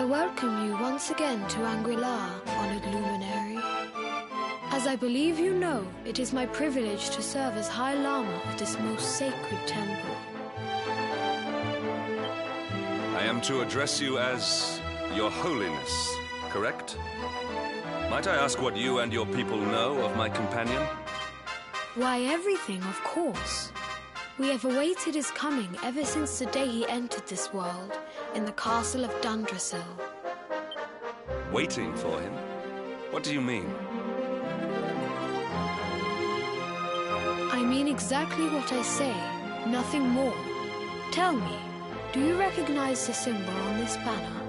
I welcome you once again to Anguilla, honored luminary. As I believe you know, it is my privilege to serve as High Lama of this most sacred temple. I am to address you as Your Holiness, correct? Might I ask what you and your people know of my companion? Why, everything, of course. We have awaited his coming ever since the day he entered this world in the castle of Dundrasil. Waiting for him? What do you mean? I mean exactly what I say, nothing more. Tell me, do you recognize the symbol on this banner?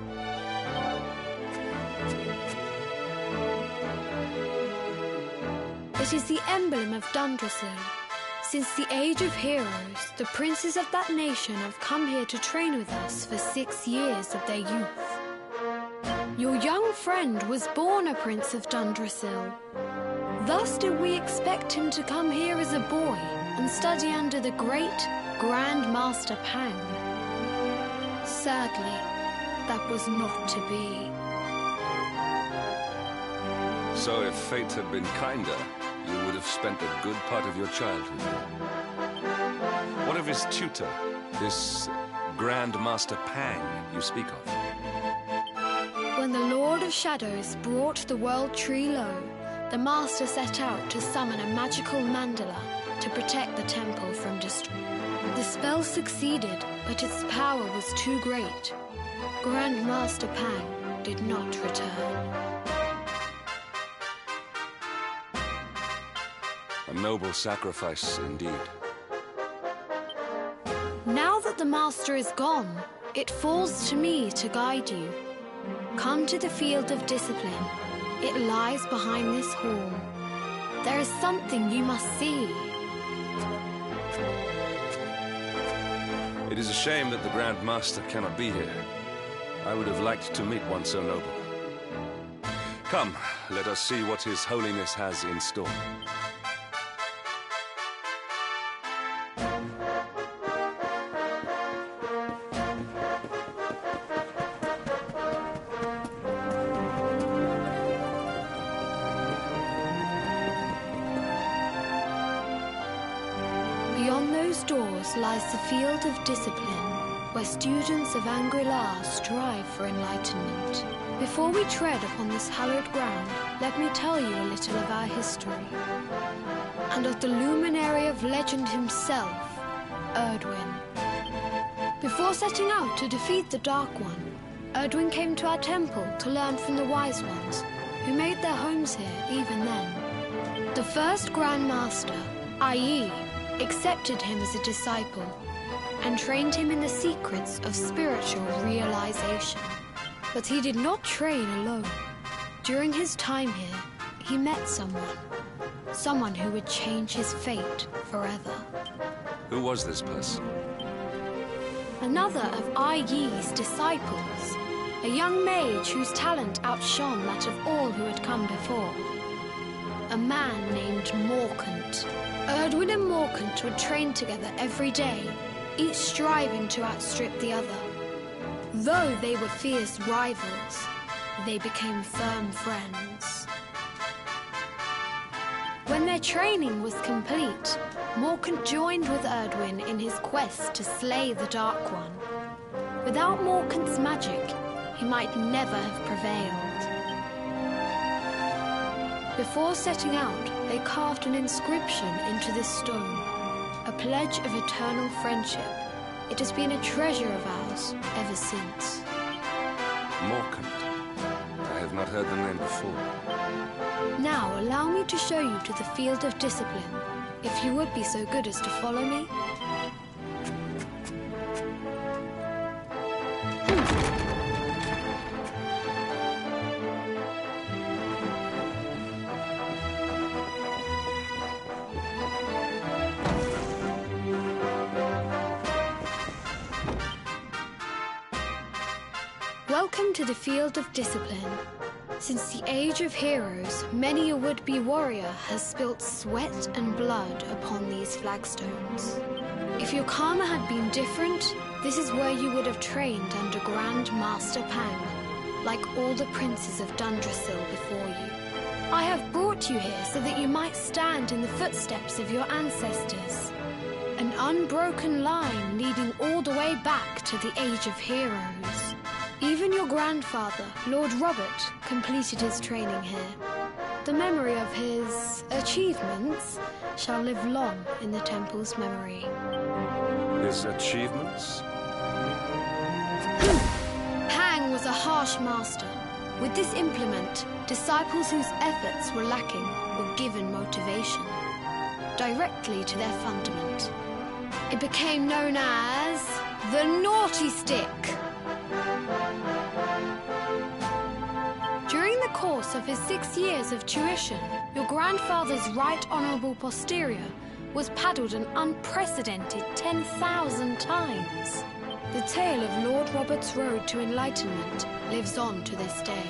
It is the emblem of Dundrasil. Since the age of heroes, the princes of that nation have come here to train with us for 6 years of their youth. Your young friend was born a prince of Dundrasil. Thus did we expect him to come here as a boy and study under the great Grand Master Pang. Sadly, that was not to be. So if fate had been kinder, you would have spent a good part of your childhood. What of his tutor, this Grand Master Pang you speak of? When the Lord of Shadows brought the World Tree low, the Master set out to summon a magical mandala to protect the temple from destruction. The spell succeeded, but its power was too great. Grand Master Pang did not return. A noble sacrifice indeed. Now that the Master is gone, it falls to me to guide you. Come to the field of discipline. It lies behind this hall. There is something you must see. It is a shame that the Grand Master cannot be here. I would have liked to meet one so noble. Come, let us see what His Holiness has in store. Beyond those doors lies the field of discipline, where students of Anguilla strive for enlightenment. Before we tread upon this hallowed ground, let me tell you a little of our history, and of the luminary of legend himself, Erdwin. Before setting out to defeat the Dark One, Erdwin came to our temple to learn from the Wise Ones, who made their homes here even then. The first Grand Master, i.e., accepted him as a disciple and trained him in the secrets of spiritual realization. But he did not train alone. During his time here, he met someone who would change his fate forever. Who was this person? Another of Ai Yi's disciples, a young mage whose talent outshone that of all who had come before. A man named Morkant. Erdwin and Morkant would train together every day, each striving to outstrip the other. Though they were fierce rivals, they became firm friends. When their training was complete, Morkant joined with Erdwin in his quest to slay the Dark One. Without Morkant's magic, he might never have prevailed. Before setting out, they carved an inscription into this stone, a pledge of eternal friendship. It has been a treasure of ours ever since. Morkant. I have not heard the name before. Now, allow me to show you to the Field of Discipline, if you would be so good as to follow me. Welcome to the Field of Discipline. Since the Age of Heroes, many a would-be warrior has spilt sweat and blood upon these flagstones. If your karma had been different, this is where you would have trained under Grand Master Pang, like all the princes of Dundrasil before you. I have brought you here so that you might stand in the footsteps of your ancestors. An unbroken line leading all the way back to the Age of Heroes. Even your grandfather, Lord Robert, completed his training here. The memory of his achievements shall live long in the temple's memory. His achievements? Pang was a harsh master. With this implement, disciples whose efforts were lacking were given motivation, directly to their fundament. It became known as the Naughty Stick. During the course of his 6 years of tuition, your grandfather's right honourable posterior was paddled an unprecedented 10,000 times. The tale of Lord Robert's road to enlightenment lives on to this day.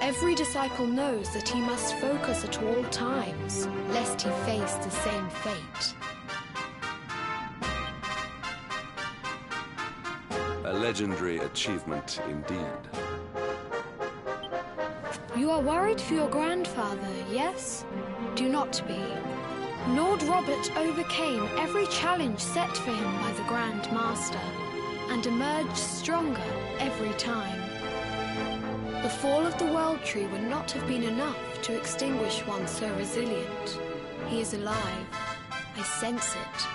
Every disciple knows that he must focus at all times, lest he face the same fate. A legendary achievement indeed. You are worried for your grandfather, yes? Do not be. Lord Robert overcame every challenge set for him by the Grand Master, and emerged stronger every time. The fall of the World Tree would not have been enough to extinguish one so resilient. He is alive. I sense it.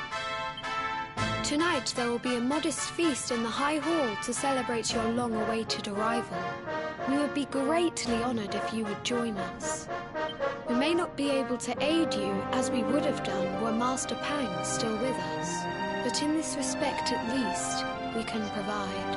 Tonight there will be a modest feast in the High Hall to celebrate your long-awaited arrival. We would be greatly honored if you would join us. We may not be able to aid you as we would have done were Master Pang still with us, but in this respect at least, we can provide.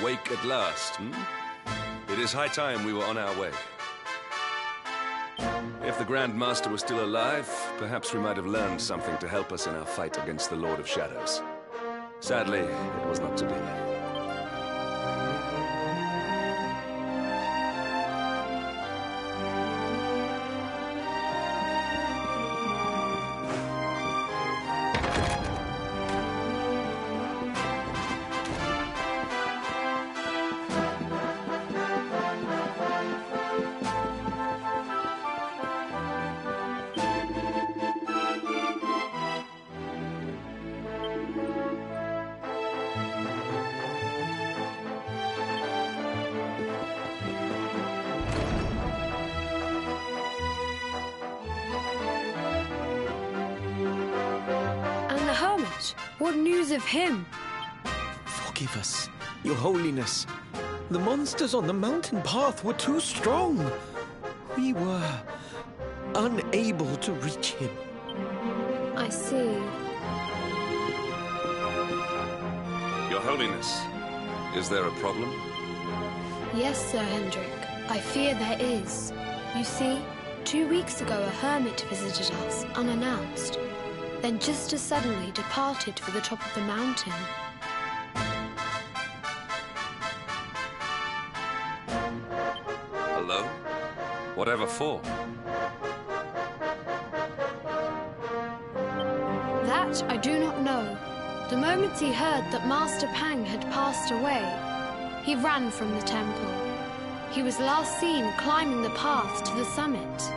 Awake at last, hmm? It is high time we were on our way. If the Grand Master was still alive, perhaps we might have learned something to help us in our fight against the Lord of Shadows. Sadly, it was not to be. What news of him? Forgive us, Your Holiness. The monsters on the mountain path were too strong. We were unable to reach him. I see. Your Holiness, is there a problem? Yes, Sir Hendrik. I fear there is. You see, 2 weeks ago a hermit visited us, unannounced. then just as suddenly departed for the top of the mountain. Alone? Whatever for? That I do not know. The moment he heard that Master Pang had passed away, he ran from the temple. He was last seen climbing the path to the summit.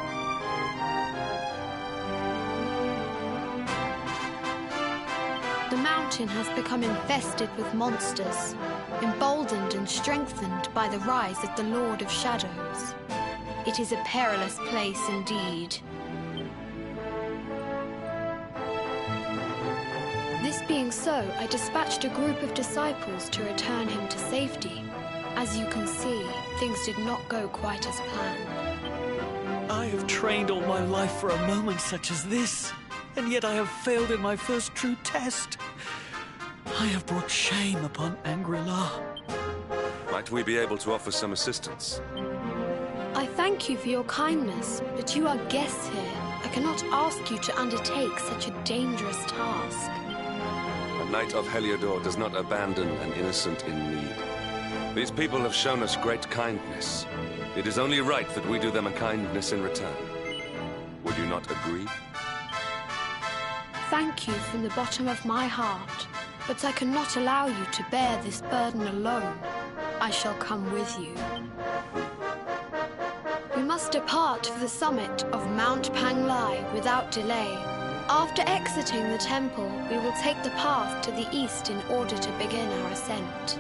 The mountain has become infested with monsters, emboldened and strengthened by the rise of the Lord of Shadows. It is a perilous place indeed. This being so, I dispatched a group of disciples to return him to safety. As you can see, things did not go quite as planned. I have trained all my life for a moment such as this, and yet I have failed in my first true test. I have brought shame upon Angri-La. Might we be able to offer some assistance? I thank you for your kindness, but you are guests here. I cannot ask you to undertake such a dangerous task. A knight of Heliodor does not abandon an innocent in need. These people have shown us great kindness. It is only right that we do them a kindness in return. Would you not agree? Thank you from the bottom of my heart, but I cannot allow you to bear this burden alone. I shall come with you. We must depart for the summit of Mount Panglai without delay. After exiting the temple, we will take the path to the east in order to begin our ascent.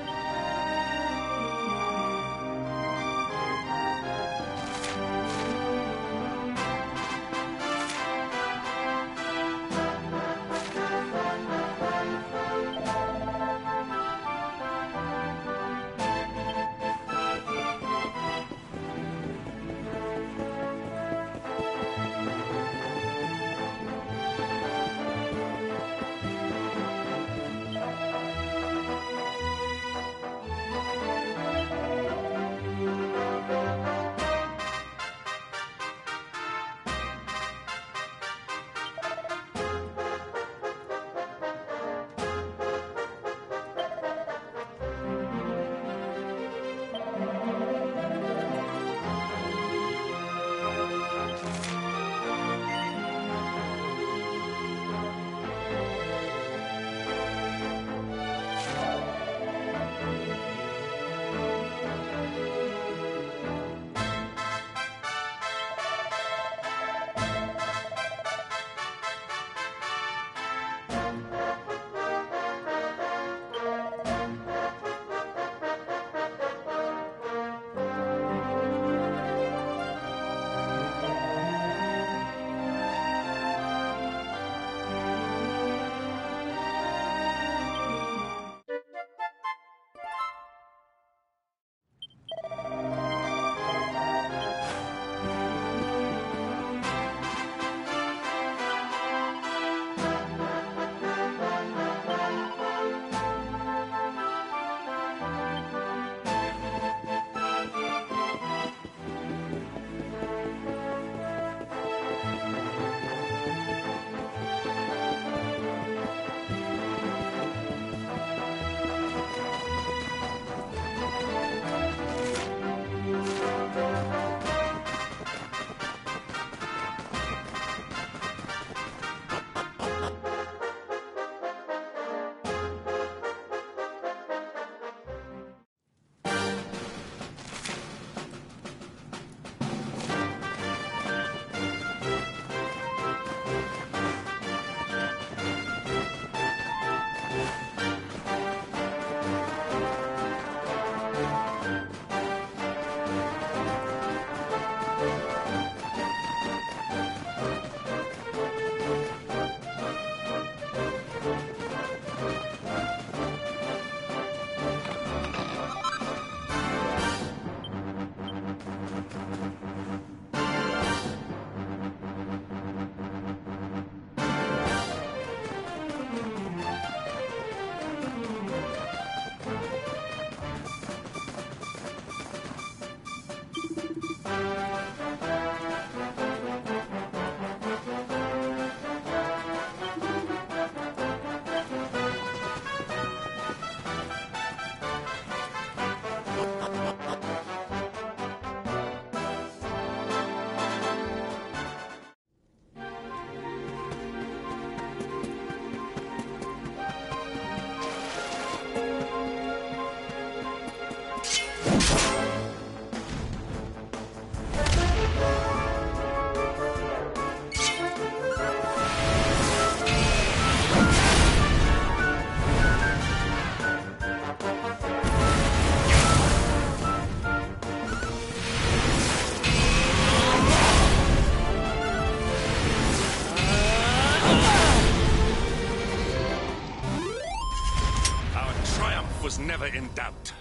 was never in doubt.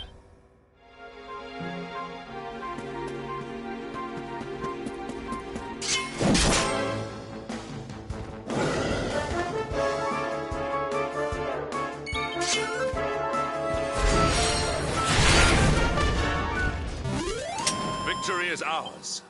Victory is ours.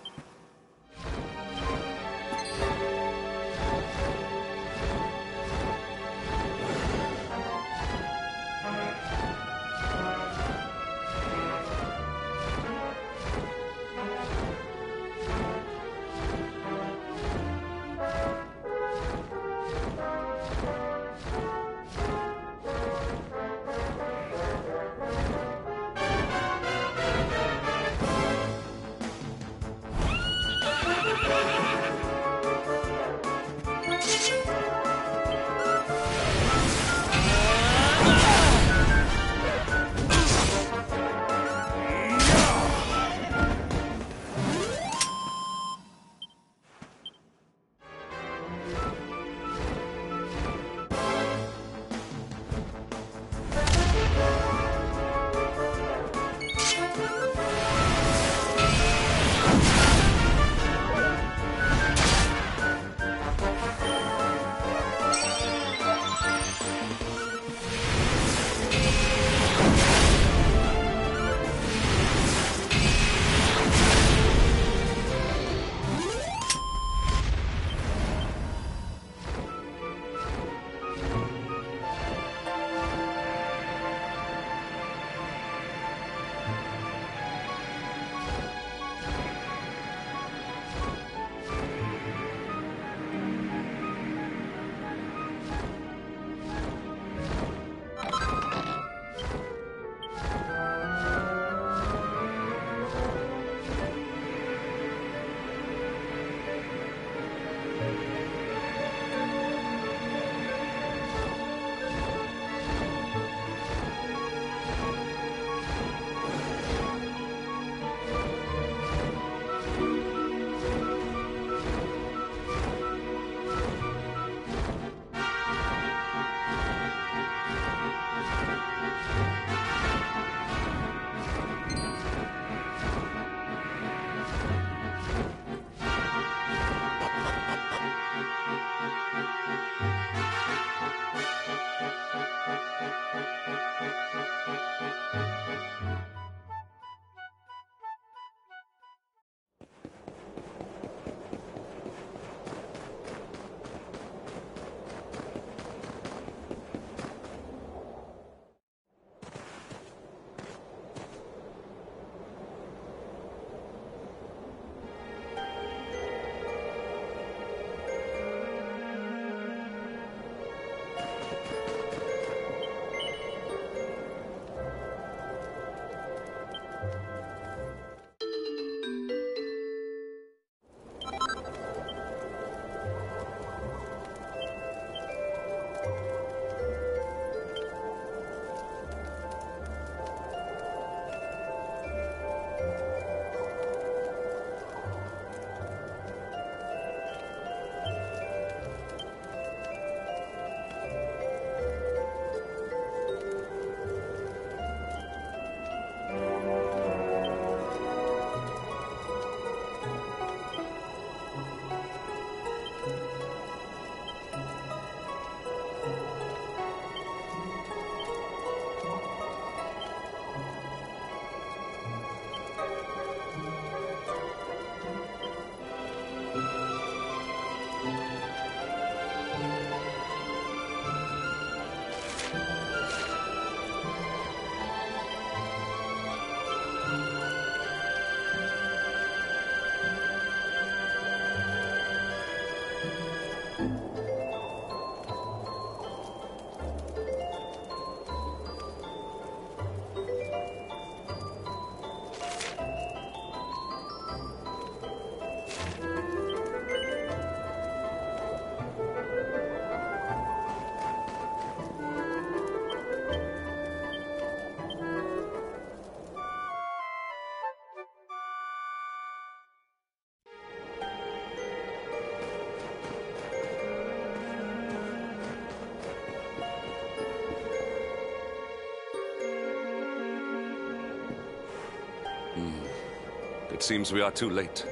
It seems we are too late.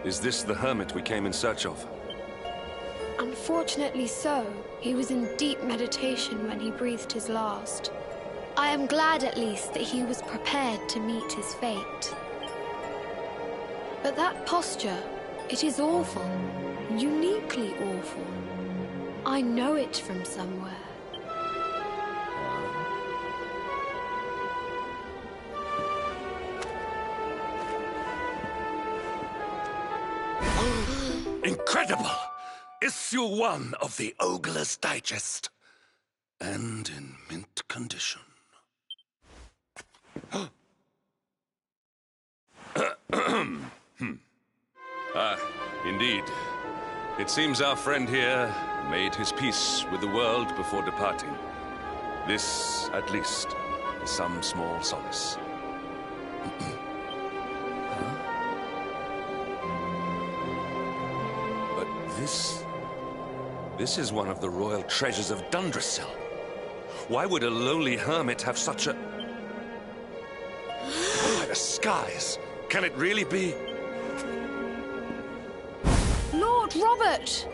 Is this the hermit we came in search of? Unfortunately so. He was in deep meditation when he breathed his last. I am glad at least that he was prepared to meet his fate. But that posture, it is awful. Uniquely awful. I know it from somewhere. Incredible! Issue 1 of the Ogler's Digest. And in mint condition. Indeed. It seems our friend here made his peace with the world before departing. This, at least, is some small solace. But this is one of the royal treasures of Dundrasil. Why would a lowly hermit have such a... By the skies! Can it really be? Lord Robert!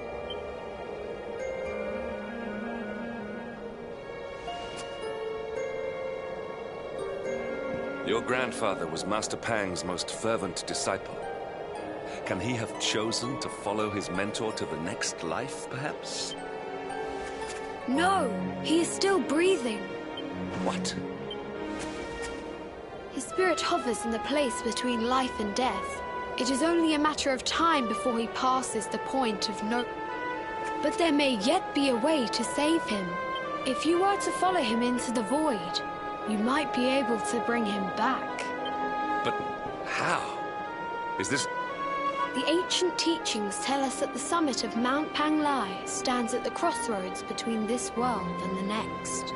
Your grandfather was Master Pang's most fervent disciple. Can he have chosen to follow his mentor to the next life, perhaps? No, he is still breathing. What? His spirit hovers in the place between life and death. It is only a matter of time before he passes the point of no... But there may yet be a way to save him. If you were to follow him into the void, you might be able to bring him back. But how? Is this... The ancient teachings tell us that the summit of Mount Panglai stands at the crossroads between this world and the next.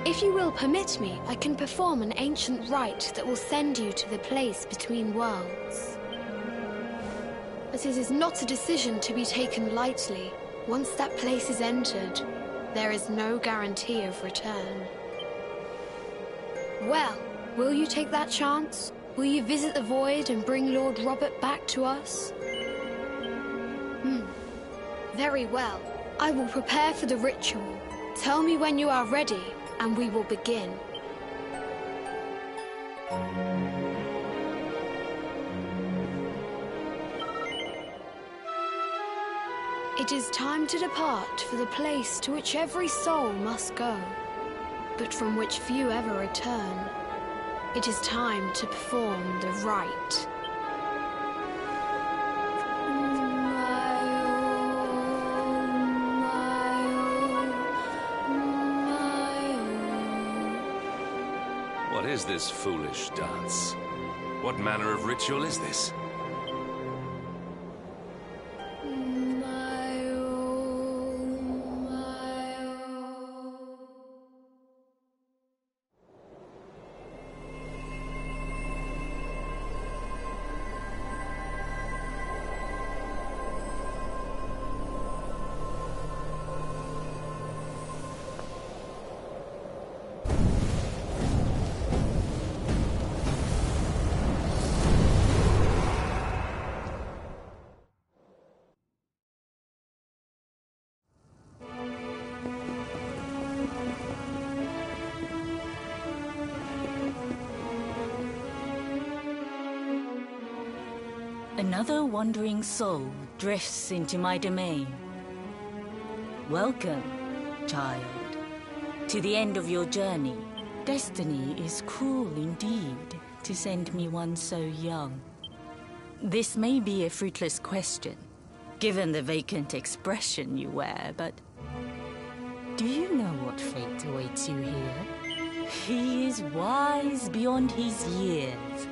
If you will permit me, I can perform an ancient rite that will send you to the place between worlds. But it is not a decision to be taken lightly. Once that place is entered, there is no guarantee of return. Well, will you take that chance? Will you visit the void and bring Lord Robert back to us? Very well. I will prepare for the ritual. Tell me when you are ready, and we will begin. It is time to depart for the place to which every soul must go, but from which few ever return. It is time to perform the rite. What is this foolish dance? What manner of ritual is this? Another wandering soul drifts into my domain. Welcome, child. To the end of your journey, destiny is cruel indeed to send me one so young. This may be a fruitless question, given the vacant expression you wear, but do you know what fate awaits you here? He is wise beyond his years.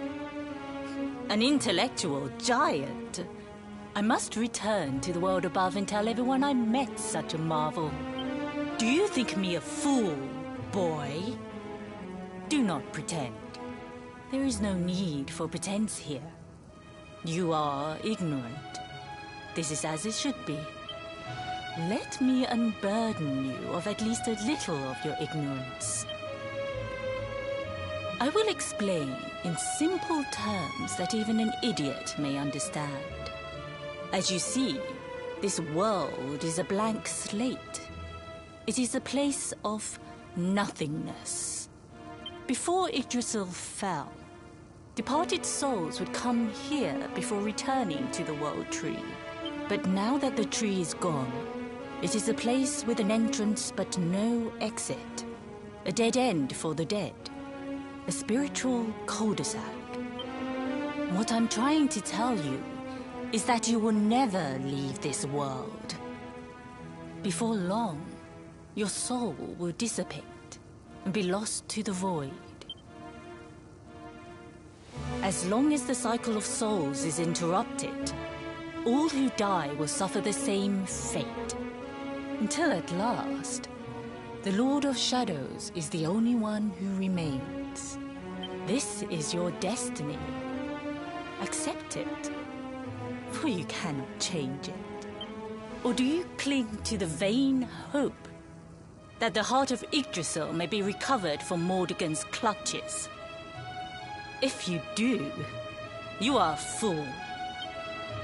An intellectual giant. I must return to the world above and tell everyone I met such a marvel. Do you think me a fool, boy? Do not pretend. There is no need for pretense here. You are ignorant. This is as it should be. Let me unburden you of at least a little of your ignorance. I will explain in simple terms that even an idiot may understand. As you see, this world is a blank slate. It is a place of nothingness. Before Yggdrasil fell, departed souls would come here before returning to the World Tree. But now that the tree is gone, it is a place with an entrance but no exit. A dead end for the dead. A spiritual cul-de-sac. What I'm trying to tell you is that you will never leave this world. Before long, your soul will dissipate and be lost to the void. As long as the cycle of souls is interrupted, all who die will suffer the same fate. Until at last, the Lord of Shadows is the only one who remains. This is your destiny. Accept it, for you cannot change it. Or do you cling to the vain hope that the heart of Yggdrasil may be recovered from Mordegon's clutches? If you do, you are a fool.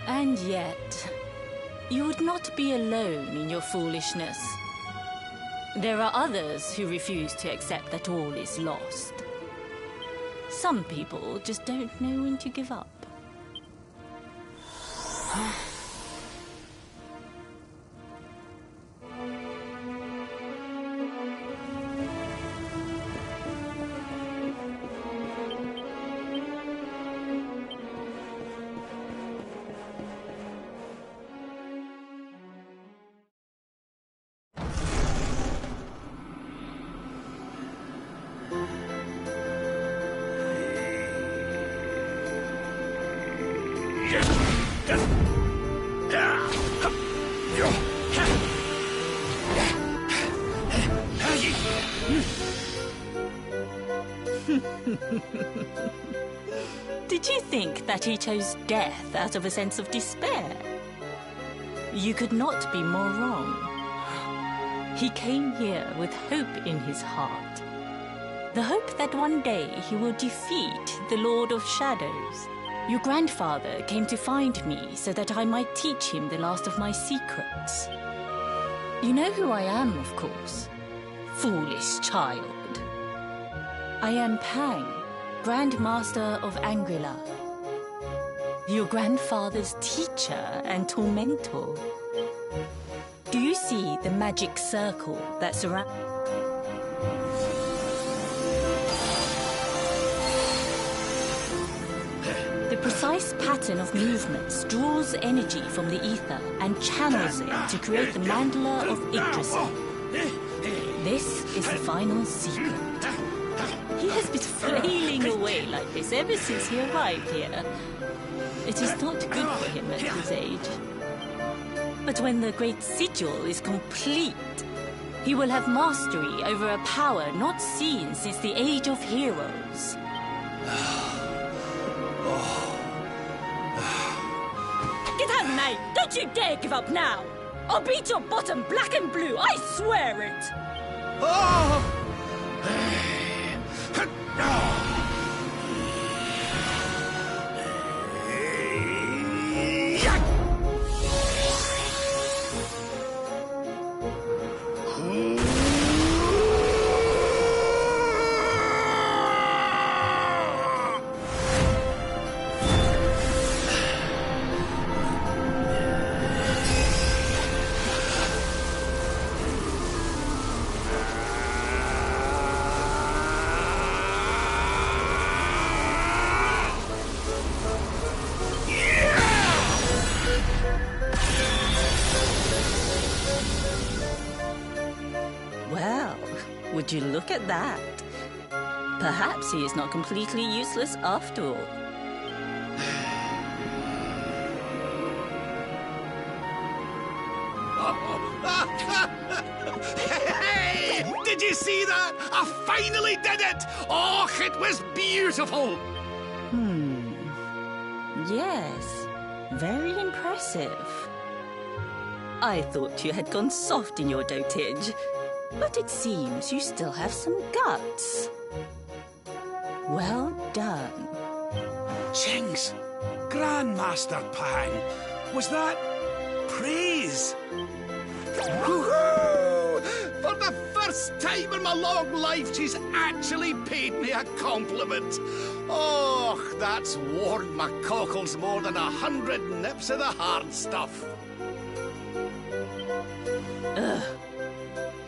And yet, you would not be alone in your foolishness. There are others who refuse to accept that all is lost. Some people just don't know when to give up. Did you think that he chose death out of a sense of despair? You could not be more wrong. He came here with hope in his heart. The hope that one day he will defeat the Lord of Shadows. Your grandfather came to find me so that I might teach him the last of my secrets. You know who I am, of course. Foolish child. I am Pang, Grand Master of Angri-La. Your grandfather's teacher and tormentor. Do you see the magic circle that surrounds... The precise pattern of movements draws energy from the ether and channels it to create the mandala of Yggdrasil. This is the final secret. He has been flailing away like this ever since he arrived here. It is not good for him at his age. But when the great sigil is complete, he will have mastery over a power not seen since the Age of Heroes. Get out, mate! Don't you dare give up now! I'll beat your bottom black and blue, I swear it! Oh! Would you look at that? Perhaps he is not completely useless after all. Hey! Did you see that? I finally did it! Oh, it was beautiful! Yes, very impressive. I thought you had gone soft in your dotage. But it seems you still have some guts. Well done. Jinx! Grandmaster Pang! Was that praise? Woohoo! For the first time in my long life, she's actually paid me a compliment. Oh, that's warmed my cockles more than 100 nips of the hard stuff.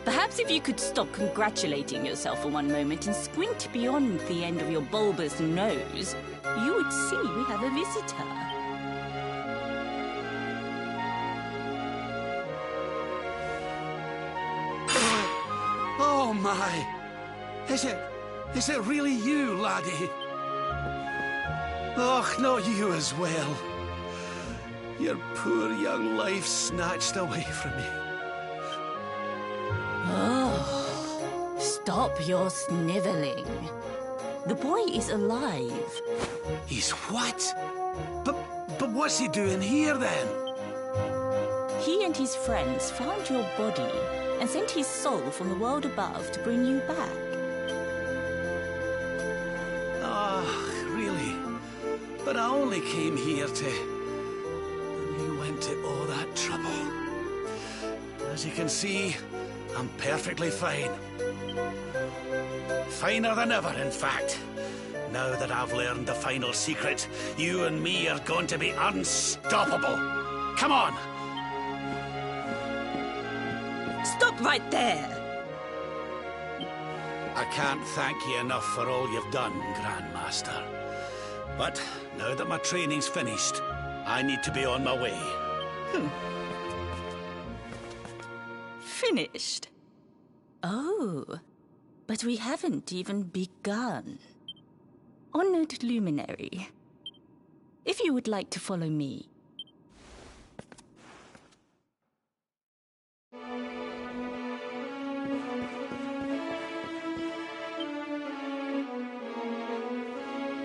Perhaps if you could stop congratulating yourself for one moment and squint beyond the end of your bulbous nose, you would see we have a visitor. Oh my! Is it really you, laddie? Oh, not you as well. Your poor young life snatched away from me. Oh, stop your sniveling. The boy is alive. He's what? But what's he doing here then? He and his friends found your body and sent his soul from the world above to bring you back. Ah, really? But I only came here to... And you went to all that trouble. As you can see, I'm perfectly fine. Finer than ever, in fact. Now that I've learned the final secret, you and me are going to be unstoppable. Come on! Stop right there! I can't thank you enough for all you've done, Grandmaster. But now that my training's finished, I need to be on my way. Finished? Oh, but we haven't even begun. Honored Luminary, if you would like to follow me.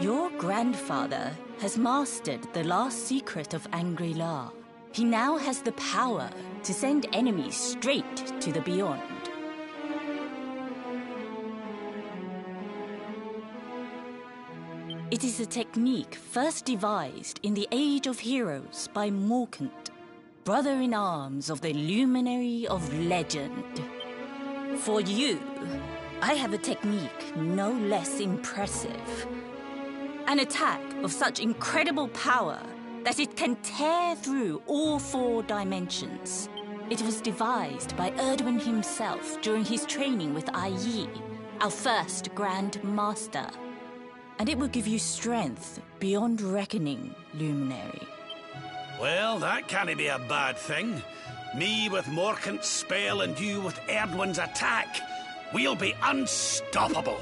Your grandfather has mastered the last secret of Angri-La. He now has the power to send enemies straight to the beyond. It is a technique first devised in the Age of Heroes by Morkant, brother-in-arms of the Luminary of Legend. For you, I have a technique no less impressive. An attack of such incredible power that it can tear through all 4 dimensions. It was devised by Erdwin himself during his training with Ai Yi, our first Grand Master. And it will give you strength beyond reckoning, Luminary. Well, that can't be a bad thing. Me with Morkant's spell and you with Erdwin's attack. We'll be unstoppable.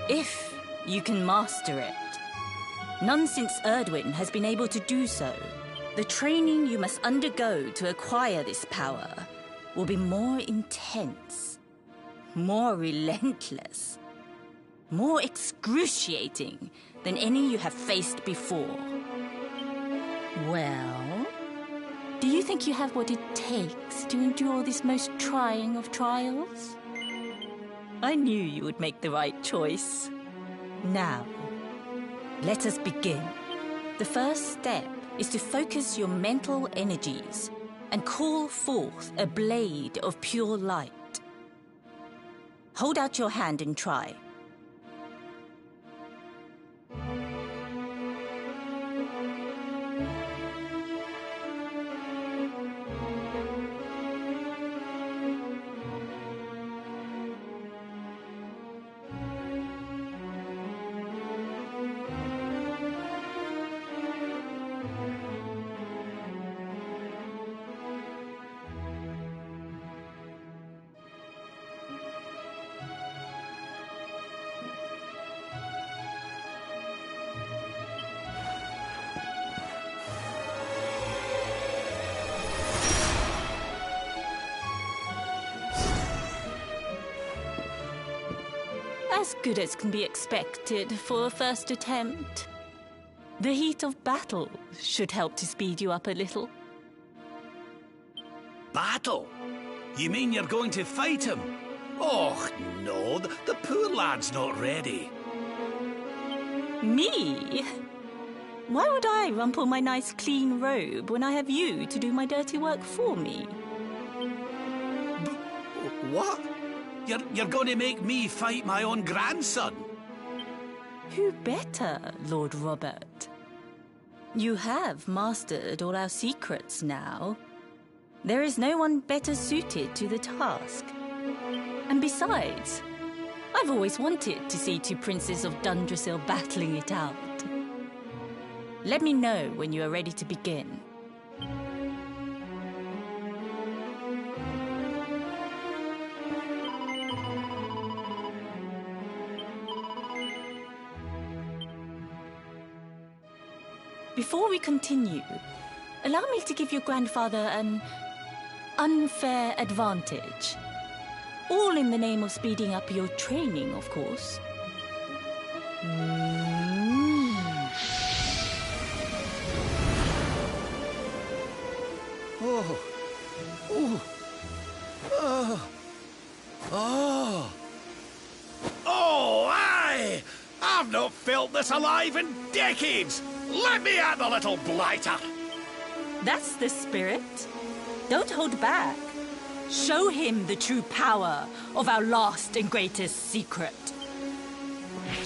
If you can master it. None since Erdwin has been able to do so. The training you must undergo to acquire this power will be more intense, more relentless, more excruciating than any you have faced before. Well, do you think you have what it takes to endure this most trying of trials? I knew you would make the right choice. Now, let us begin. The first step is to focus your mental energies and call forth a blade of pure light. Hold out your hand and try. As good as can be expected for a first attempt. The heat of battle should help to speed you up a little. Battle? You mean you're going to fight him? Oh, no, the poor lad's not ready. Me? Why would I rumple my nice clean robe when I have you to do my dirty work for me? What? You're going to make me fight my own grandson? Who better, Lord Robert? You have mastered all our secrets now. There is no one better suited to the task. And besides, I've always wanted to see two princes of Dundrasil battling it out. Let me know when you are ready to begin. Before we continue, allow me to give your grandfather an unfair advantage. All in the name of speeding up your training, of course. Oh. Oh. Oh. Oh. Oh, aye! I've not felt this alive in decades! Let me at the little blighter! That's the spirit. Don't hold back. Show him the true power of our last and greatest secret.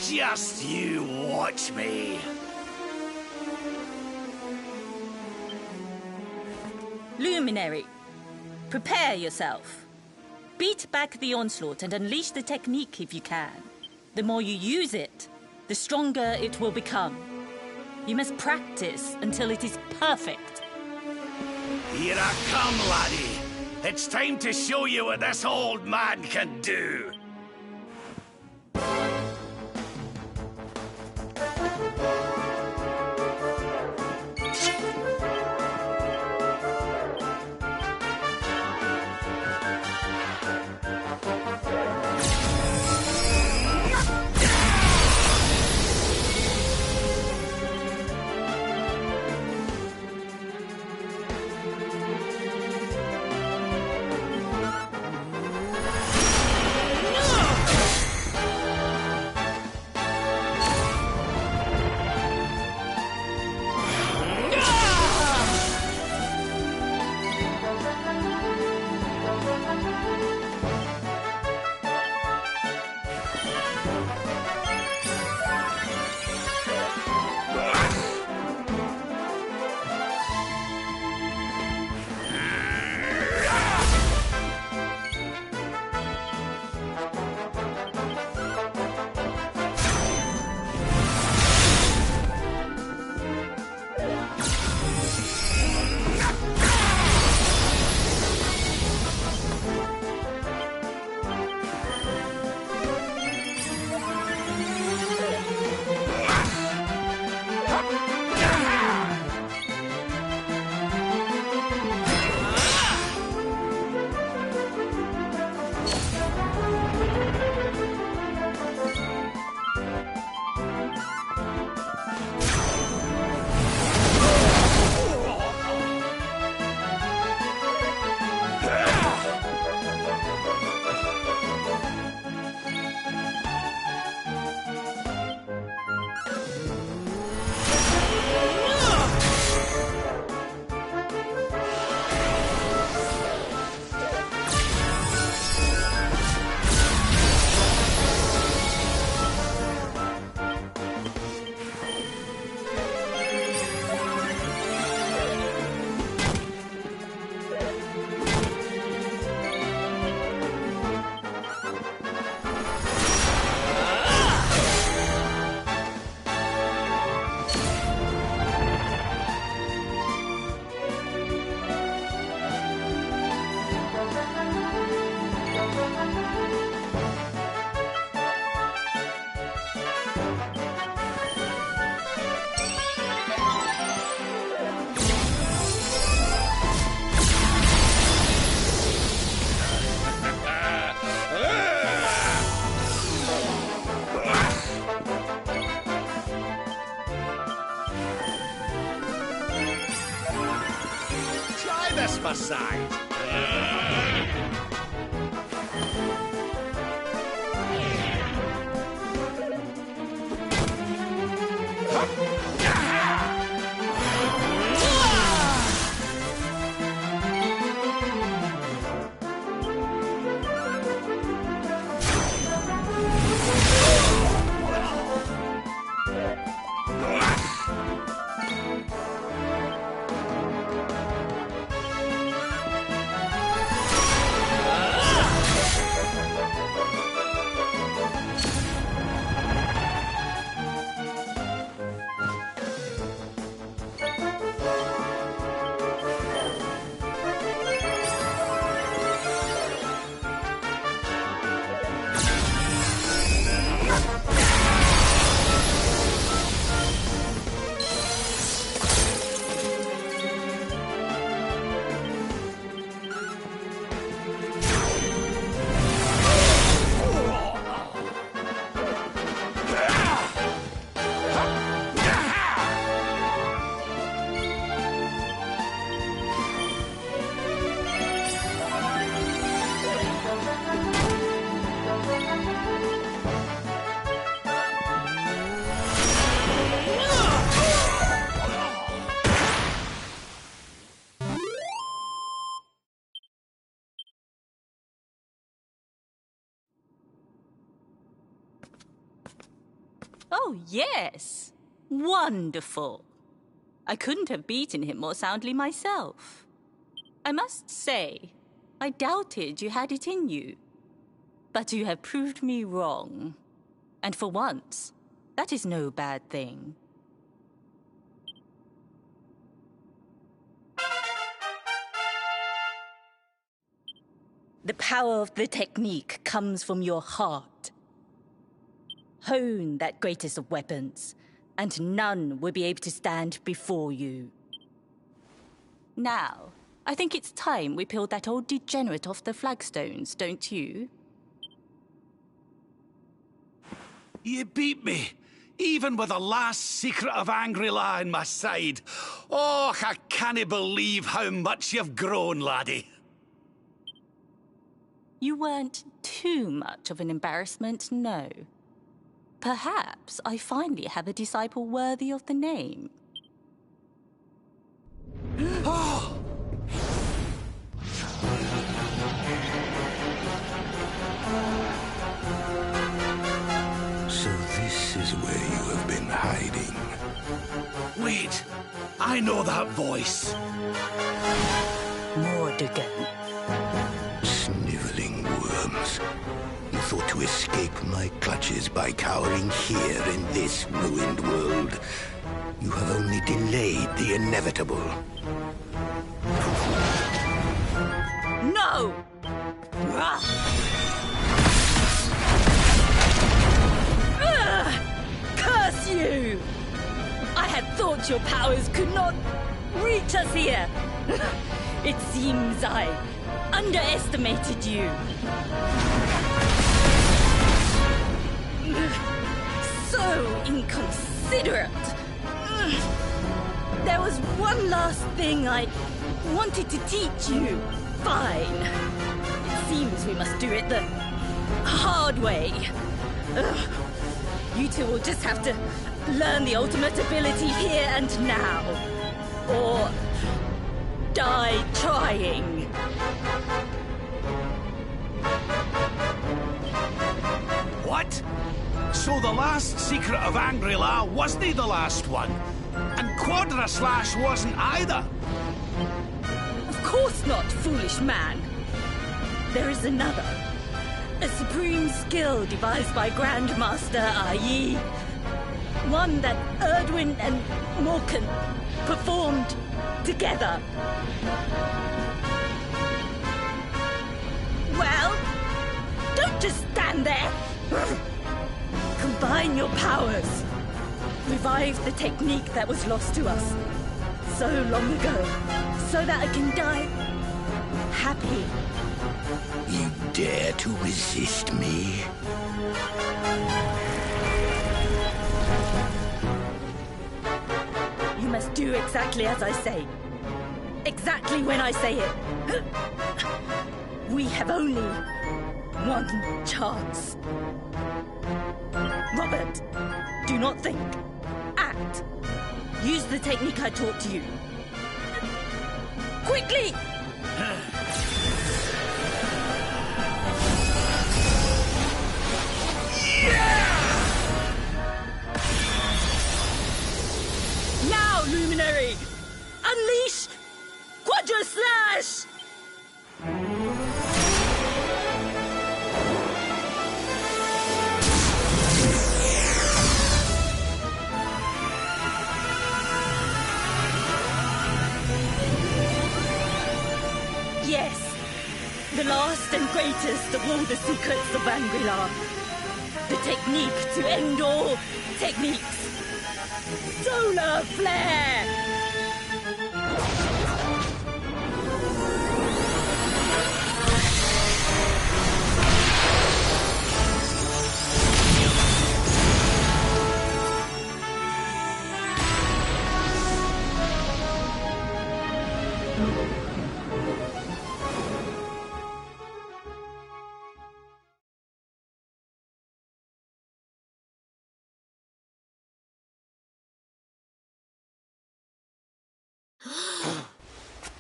Just you watch me. Luminary, prepare yourself. Beat back the onslaught and unleash the technique if you can. The more you use it, the stronger it will become. You must practice until it is perfect. Here I come, laddie. It's time to show you what this old man can do. this beside. Oh, yes. Wonderful. I couldn't have beaten him more soundly myself. I must say, I doubted you had it in you. But you have proved me wrong. And for once, that is no bad thing. The power of the technique comes from your heart. Hone that greatest of weapons, and none will be able to stand before you. Now, I think it's time we peeled that old degenerate off the flagstones, don't you? You beat me, even with the last secret of Angri-La in my side. Oh, I can't believe how much you've grown, laddie. You weren't too much of an embarrassment, no. Perhaps I finally have a disciple worthy of the name. Oh! So this is where you have been hiding. Wait, I know that voice. Mordegon. Sniveling worms. You thought to escape my clutches by cowering here in this ruined world. You have only delayed the inevitable. No! Curse you! I had thought your powers could not reach us here. It seems I underestimated you. So inconsiderate. There was one last thing I wanted to teach you. Fine. It seems we must do it the hard way. You two will just have to learn the ultimate ability here and now. Or die trying. What? So the last secret of Angri-La wasn't the last one? And Quadra Slash wasn't either? Of course not, foolish man. There is another. A supreme skill devised by Grandmaster Ai. One that Erdwin and Morkan performed together. Well, don't just stand there. Combine your powers. Revive the technique that was lost to us so long ago, so that I can die happy. You dare to resist me? You must do exactly as I say. Exactly when I say it. We have only one chance. Robert, do not think. Act. Use the technique I taught you. Quickly! Now, Luminary! Unleash Quadra Slash! Yes, the last and greatest of all the secrets of Angri-La. The technique to end all techniques. Solar Flare!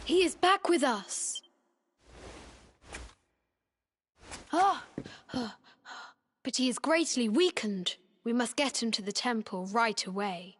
He is back with us. Ah, but he is greatly weakened. We must get him to the temple right away.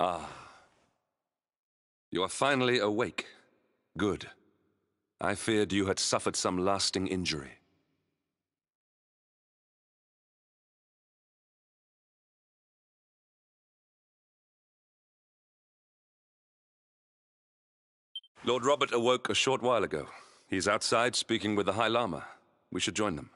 Ah. You are finally awake. Good. I feared you had suffered some lasting injury. Lord Robert awoke a short while ago. He's outside speaking with the High Lama. We should join them.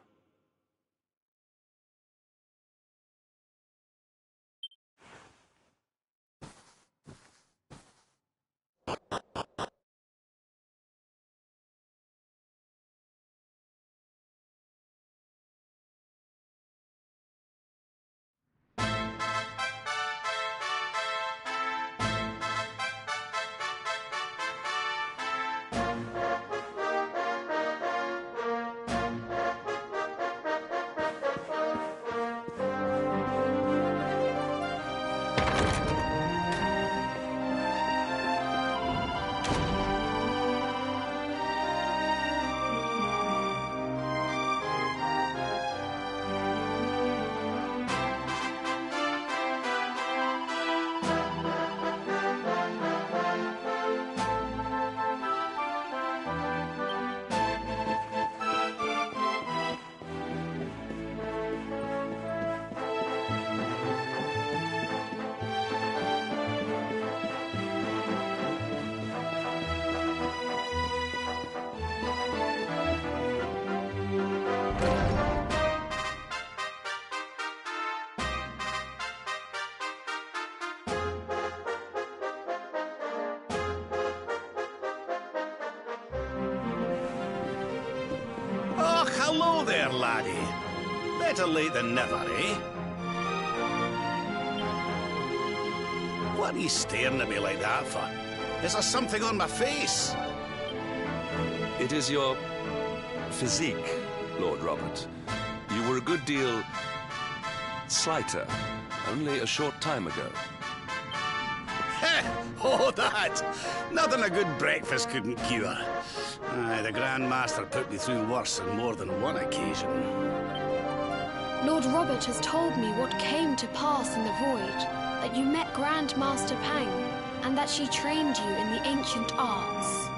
Oh, hello there, laddie. Better late than never, eh? What are you staring at me like that for? Is there something on my face? It is your physique, Lord Robert. You were a good deal slighter only a short time ago. Oh, that! Nothing a good breakfast couldn't cure. Aye, the Grand Master put me through worse on more than one occasion. Lord Robert has told me what came to pass in the void, that you met Grand Master Pang, and that she trained you in the ancient arts.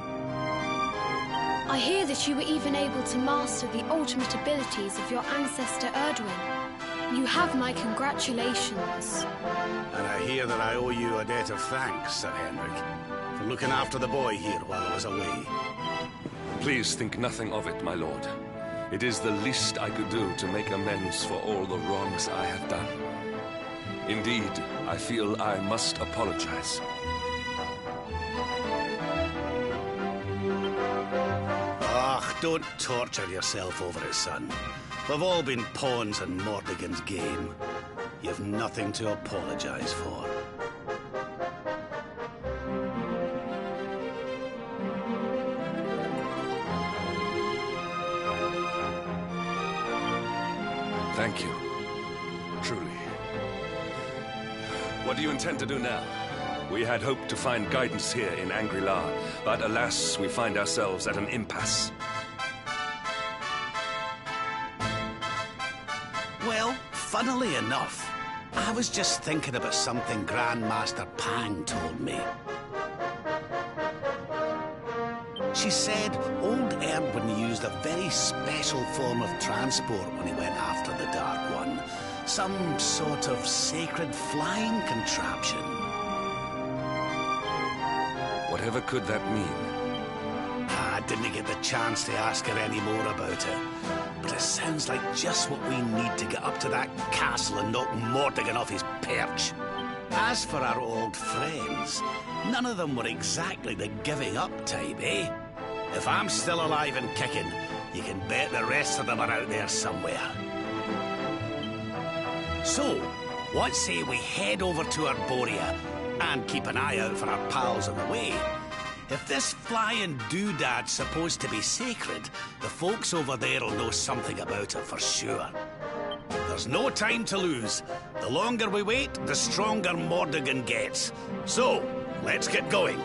I hear that you were even able to master the ultimate abilities of your ancestor Erdwin. You have my congratulations. And I hear that I owe you a debt of thanks, Sir Henrik, for looking after the boy here while I was away. Please think nothing of it, my lord. It is the least I could do to make amends for all the wrongs I have done. Indeed, I feel I must apologize. Ah, don't torture yourself over it, son. We've all been pawns in Mordegon's game. You've nothing to apologize for. Thank you. Truly. What do you intend to do now? We had hoped to find guidance here in Angri-La, but alas, we find ourselves at an impasse. Well, funnily enough, I was just thinking about something Grand Master Pang told me. She said old Erdwin used a very special form of transport when he went after the Dark One. Some sort of sacred flying contraption. Whatever could that mean? I didn't get the chance to ask her any more about it. But it sounds like just what we need to get up to that castle and knock Mordegon off his perch. As for our old friends, none of them were exactly the giving up type, eh? If I'm still alive and kicking, You can bet the rest of them are out there somewhere. So, what say we head over to Arborea and keep an eye out for our pals on the way? If this flying doodad's supposed to be sacred, the folks over there'll know something about it for sure. There's no time to lose. The longer we wait, the stronger Mordegon gets. So, let's get going.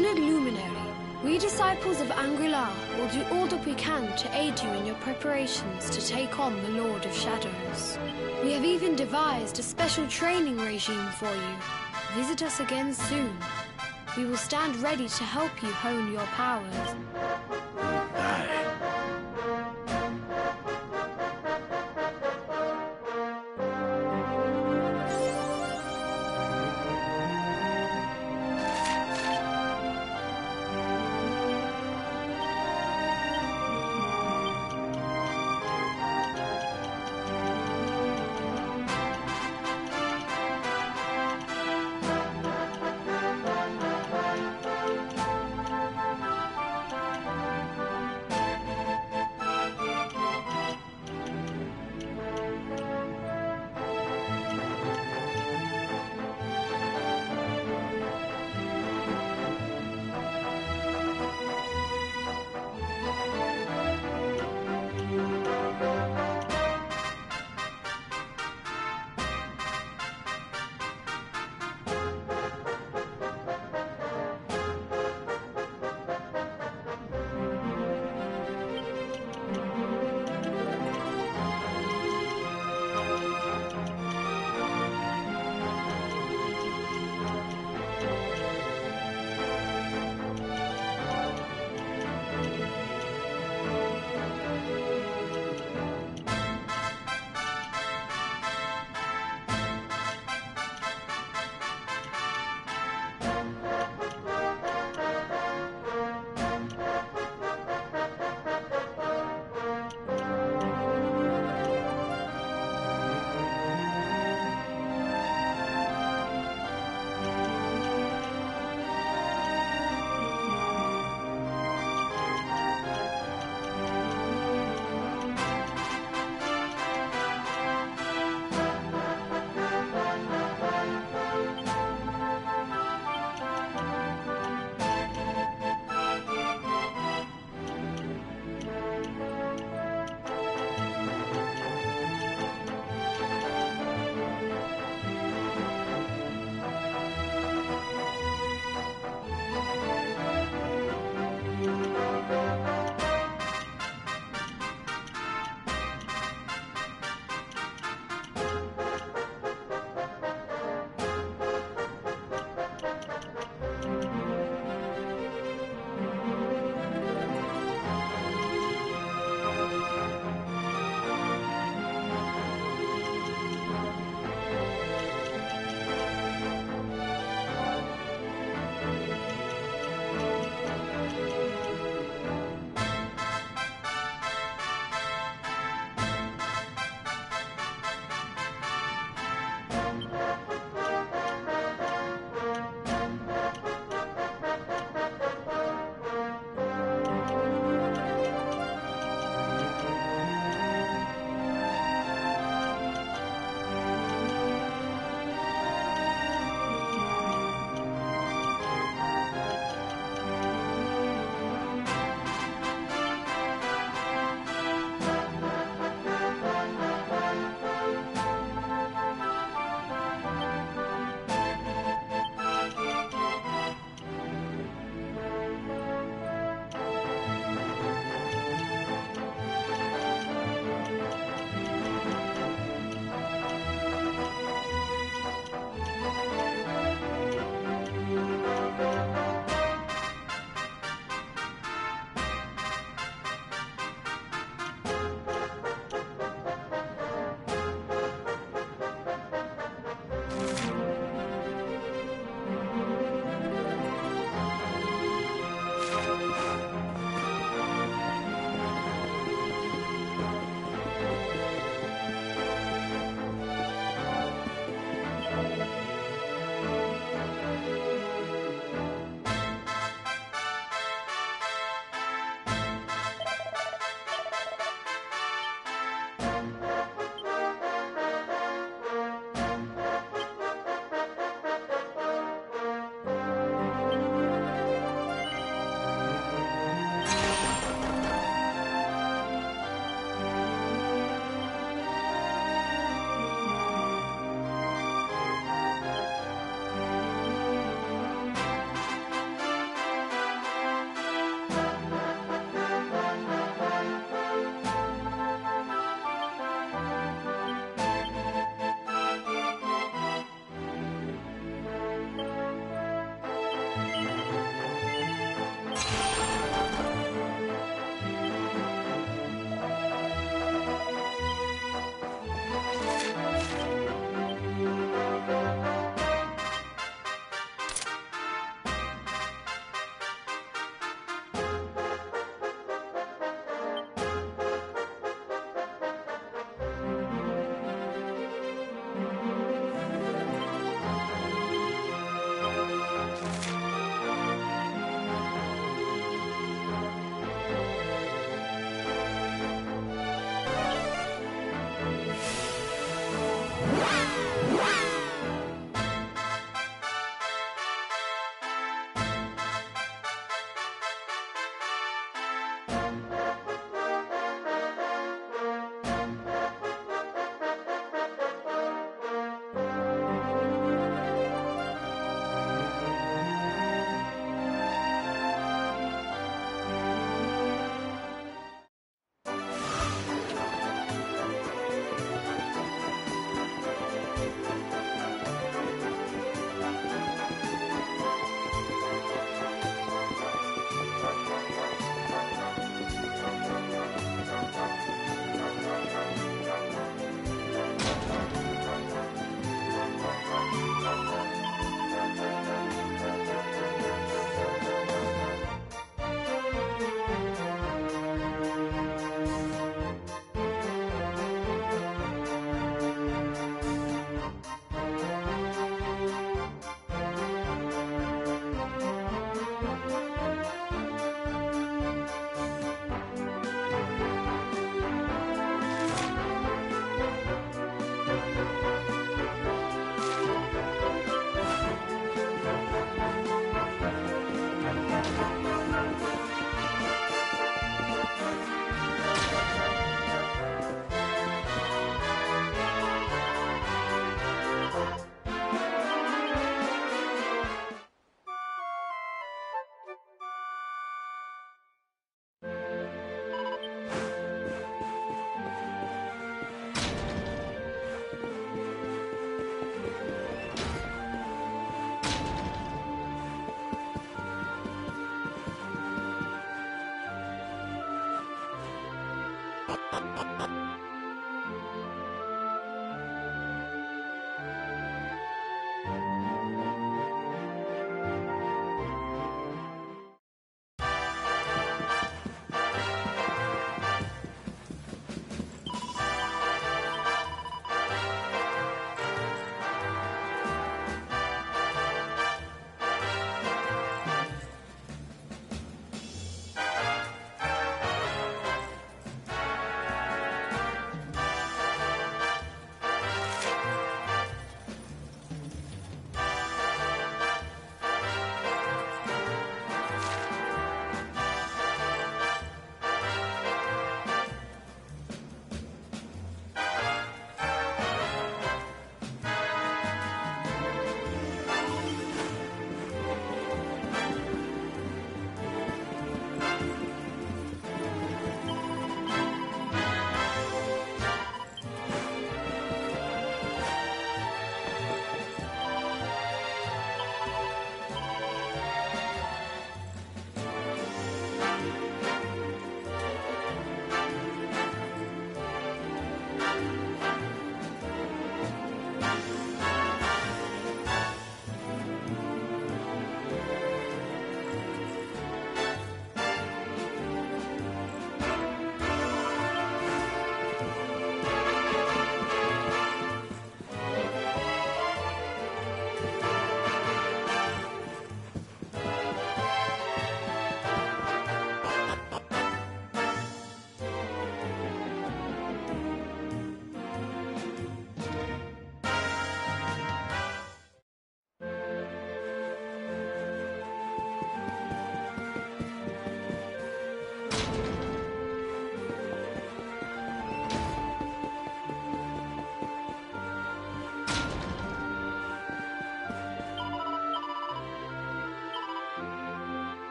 Honored Luminary, we disciples of Angri-La will do all that we can to aid you in your preparations to take on the Lord of Shadows. We have even devised a special training regime for you. Visit us again soon. We will stand ready to help you hone your powers. Aye.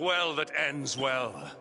well that ends well.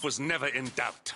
life was never in doubt.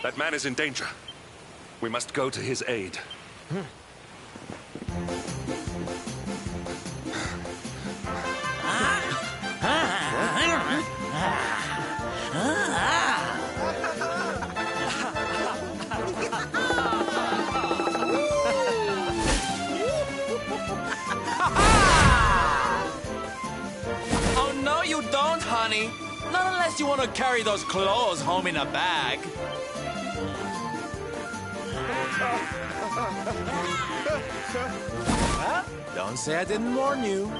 That man is in danger. We must go to his aid. Oh, no, you don't, honey. Not unless you want to carry those clothes home in a bag. Well, don't say I didn't warn you.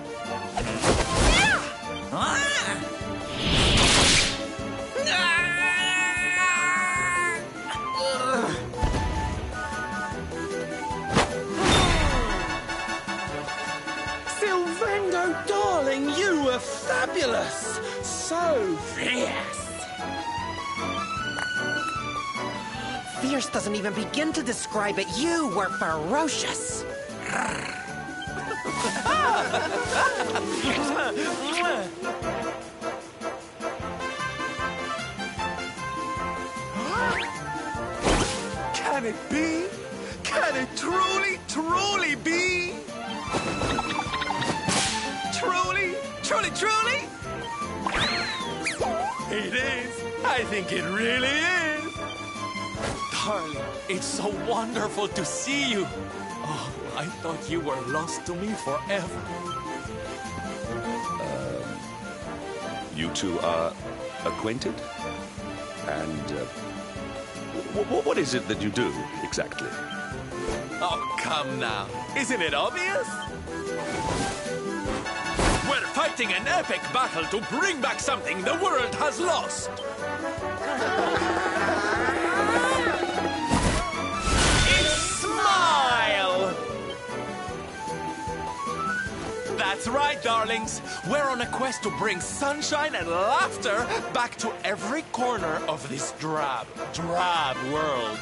Sylvando, darling, you were fabulous! So fierce! Fierce doesn't even begin to describe it. You were ferocious. Can it be? Can it truly, truly be? Truly, truly, truly? It is. I think it really is. Darling, it's so wonderful to see you. Oh, I thought you were lost to me forever. You two are acquainted? And what is it that you do, exactly? Oh, come now. Isn't it obvious? We're fighting an epic battle to bring back something the world has lost. Smile! That's right, darlings. We're on a quest to bring sunshine and laughter back to every corner of this drab world.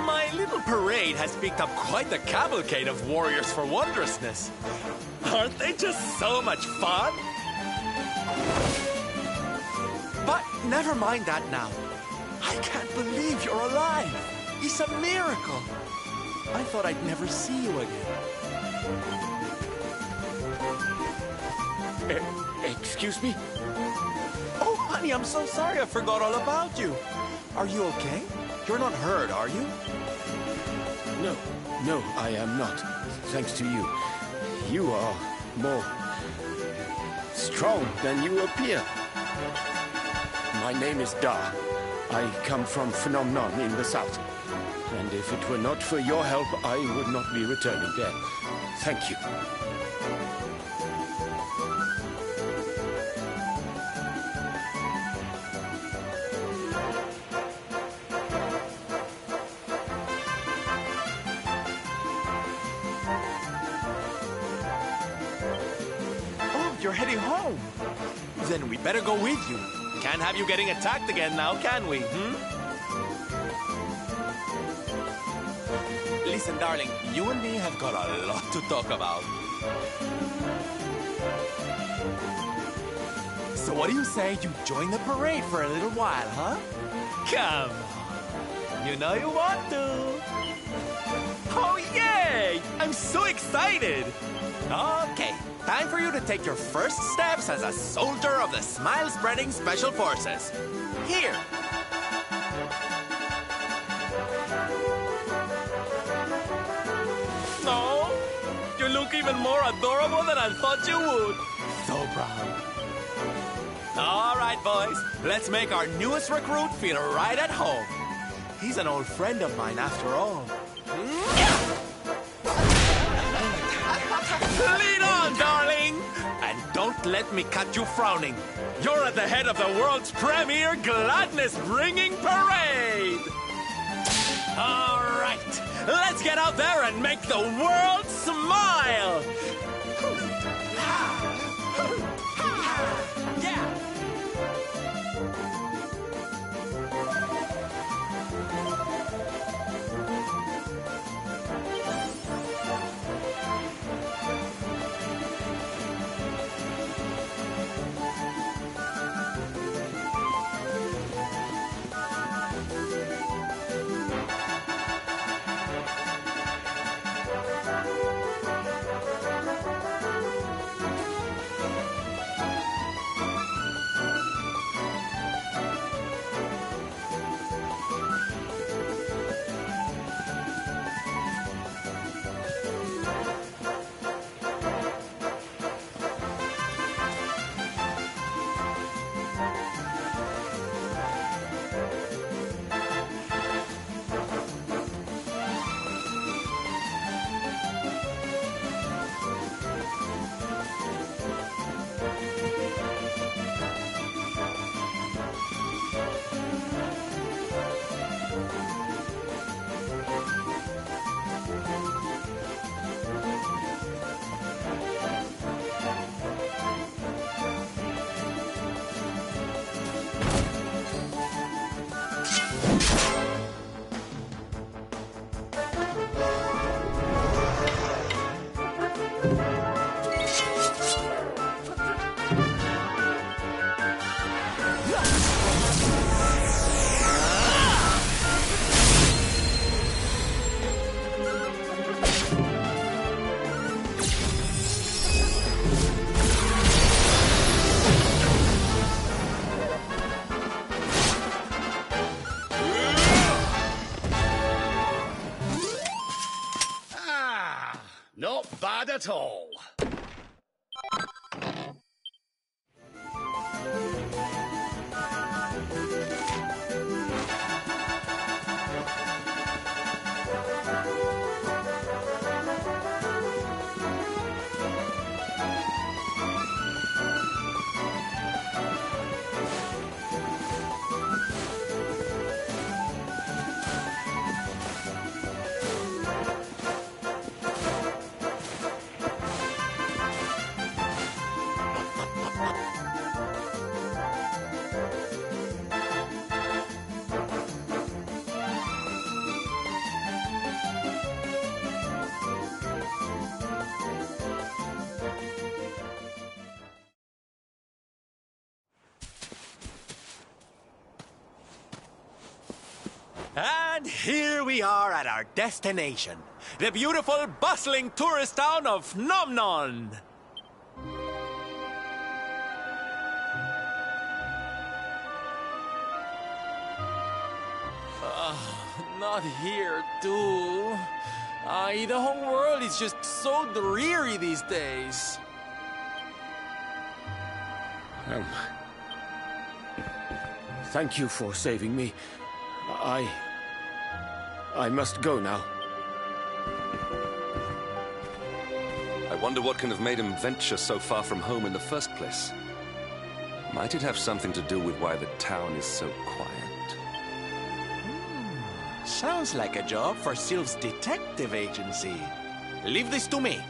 My little parade has picked up quite the cavalcade of warriors for wondrousness. Aren't they just so much fun? But never mind that now. I can't believe you're alive. It's a miracle. I thought I'd never see you again. Excuse me? Oh, honey, I'm so sorry. I forgot all about you. Are you okay? You're not hurt, are you? No, I am not. Thanks to you. You are more strong than you appear. My name is Da. I come from Phenomenon in the south. And if it were not for your help, I would not be returning there. Thank you. Oh, you're heading home. Then we better go with you. Can't have you getting attacked again now, can we? Listen, darling, you and me have got a lot to talk about. So what do you say you join the parade for a little while, huh? Come on. You know you want to. Oh, yay! I'm so excited! Okay, time for you to take your first steps as a soldier of the Smile-Spreading Special Forces. Here. even more adorable than I thought you would. So proud. All right, boys. Let's make our newest recruit feel right at home. He's an old friend of mine after all. Lead on, darling! And don't let me catch you frowning. You're at the head of the world's premier gladness-bringing parade! All right, let's get out there and make the world smile! Yeah! Not bad at all. And here we are at our destination, the beautiful, bustling tourist town of Nomnon. Not here, too. The whole world is just so dreary these days. Thank you for saving me. I must go now. I wonder what can have made him venture so far from home in the first place. Might it have something to do with why the town is so quiet? Sounds like a job for Sylph's detective agency. Leave this to me.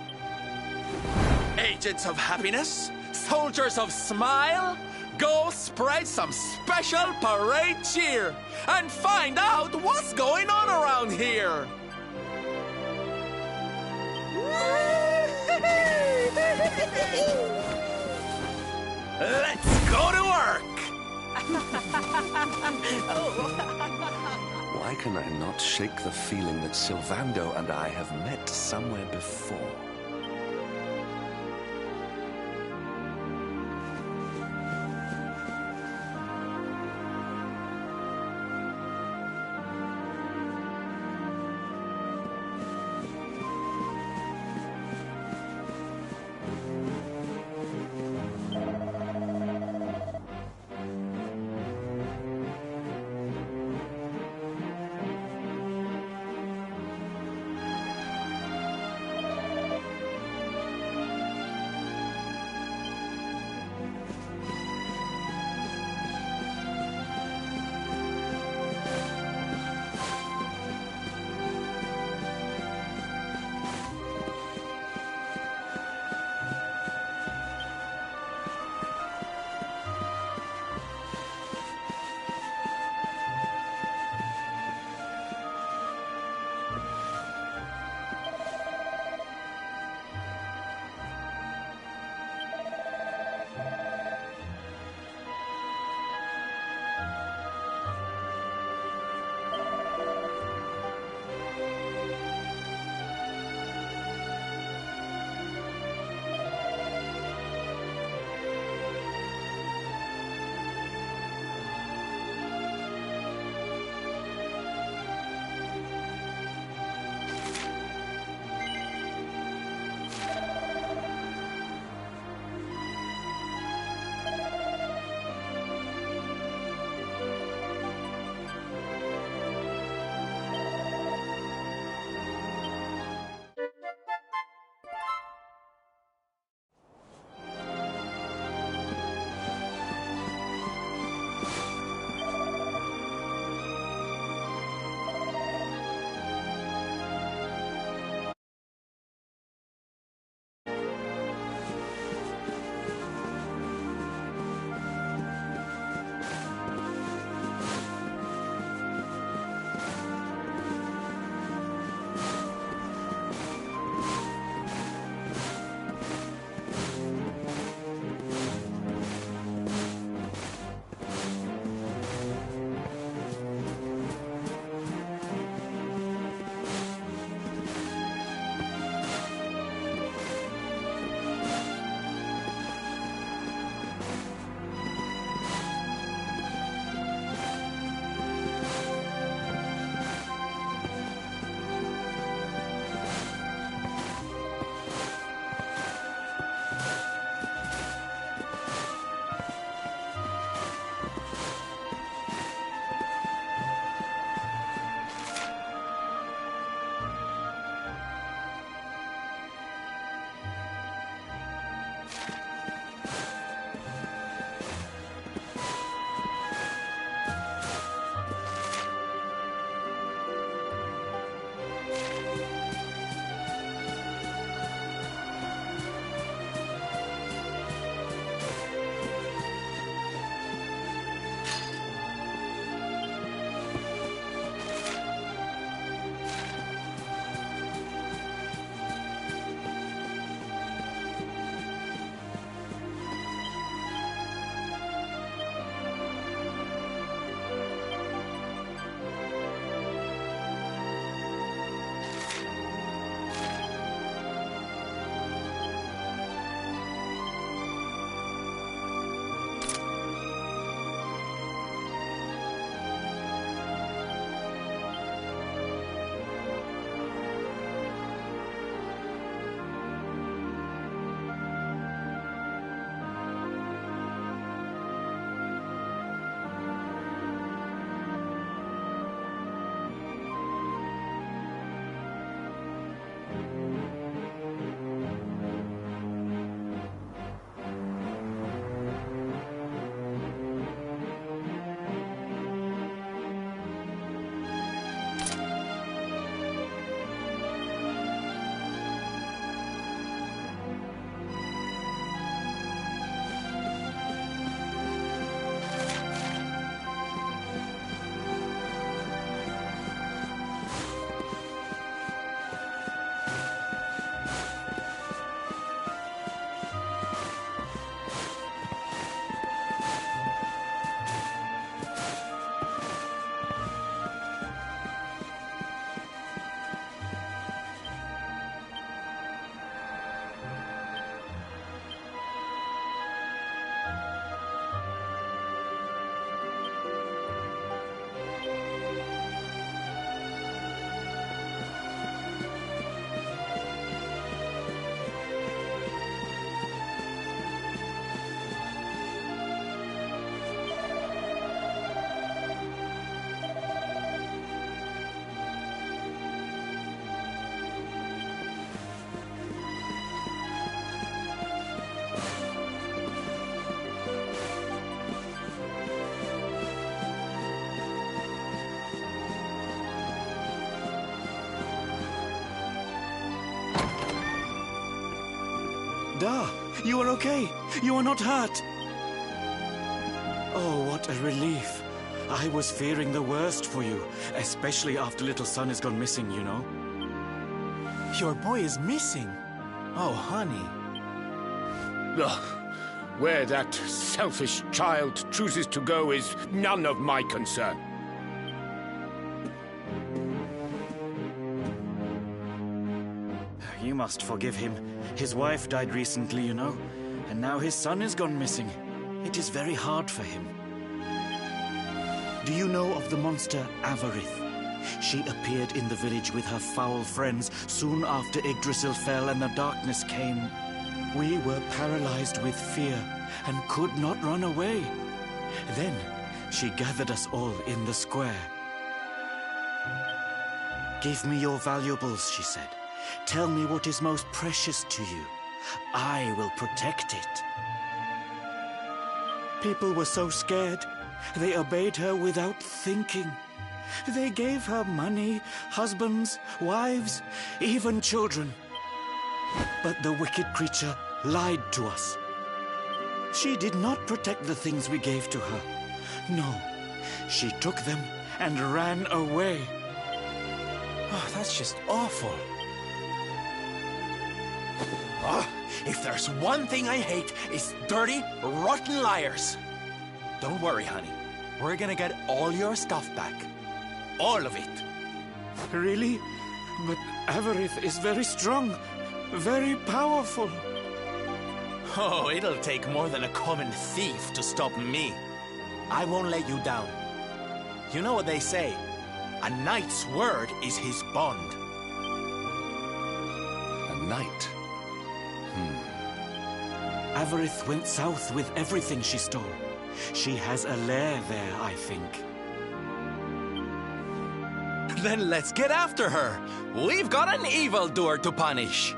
Agents of happiness, soldiers of smile, go spread some special parade cheer and find out what's going on around here. Let's go to work. Why can I not shake the feeling that Sylvando and I have met somewhere before? Da, you are okay. You are not hurt. Oh, what a relief. I was fearing the worst for you, especially after little son has gone missing, you know. Your boy is missing. Oh, honey. Ugh. Where that selfish child chooses to go is none of my concern. You must forgive him. His wife died recently, you know, and now his son is gone missing. It is very hard for him. Do you know of the monster Avarith? She appeared in the village with her foul friends soon after Yggdrasil fell and the darkness came. We were paralyzed with fear and could not run away. Then she gathered us all in the square. "Give me your valuables," she said. "Tell me what is most precious to you. I will protect it." People were so scared. They obeyed her without thinking. They gave her money, husbands, wives, even children. But the wicked creature lied to us. She did not protect the things we gave to her. No, she took them and ran away. Oh, that's just awful. Oh, if there's one thing I hate, it's dirty, rotten liars. Don't worry, honey. We're gonna get all your stuff back. All of it. Really? But Avarith is very strong, very powerful. Oh, it'll take more than a common thief to stop me. I won't let you down. You know what they say? A knight's word is his bond. A knight? Avarith went south with everything she stole. She has a lair there, I think. Then let's get after her. We've got an evildoer to punish.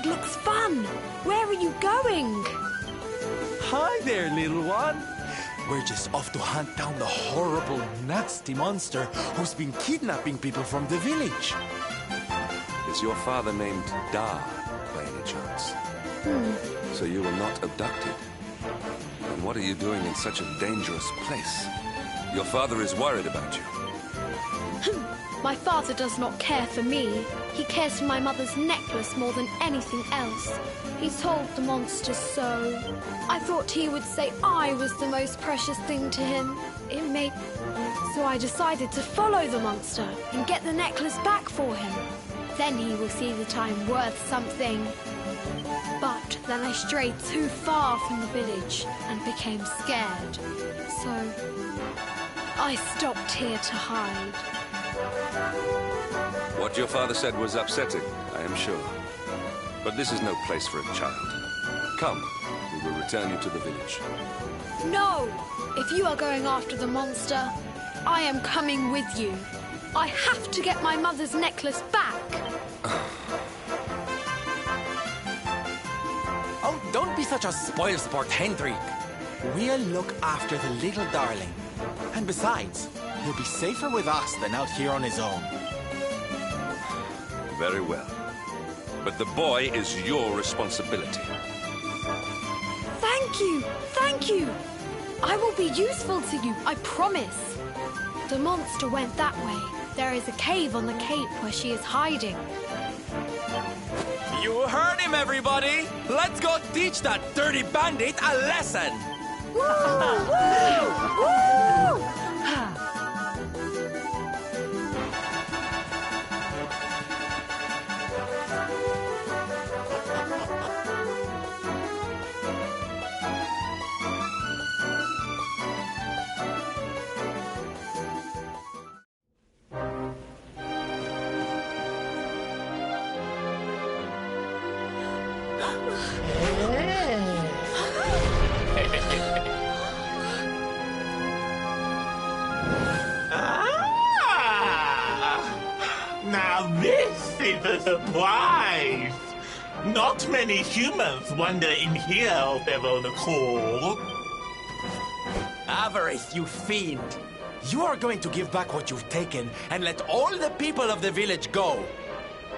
raid looks fun. Where are you going? Hi there, little one. We're just off to hunt down the horrible, nasty monster who's been kidnapping people from the village. Is your father named Da, by any chance? So you were not abducted? And what are you doing in such a dangerous place? Your father is worried about you. My father does not care for me. He cares for my mother's necklace more than anything else. He told the monster so. I thought he would say I was the most precious thing to him. So I decided to follow the monster and get the necklace back for him. Then he will see that I'm worth something. But then I strayed too far from the village and became scared. So I stopped here to hide. What your father said was upsetting, I am sure. But this is no place for a child. Come, we will return you to the village. No! If you are going after the monster, I am coming with you. I have to get my mother's necklace back. Oh, don't be such a spoilsport, Hendrik. We'll look after the little darling. And besides, he'll be safer with us than out here on his own. Very well. But the boy is your responsibility. Thank you! Thank you! I will be useful to you, I promise. The monster went that way. There is a cave on the cape where she is hiding. You heard him, everybody! Let's go teach that dirty bandit a lesson! Woo! Woo! Woo! Now this is a surprise! Not many humans wander in here of their own accord. Avarice, you fiend! You are going to give back what you've taken and let all the people of the village go.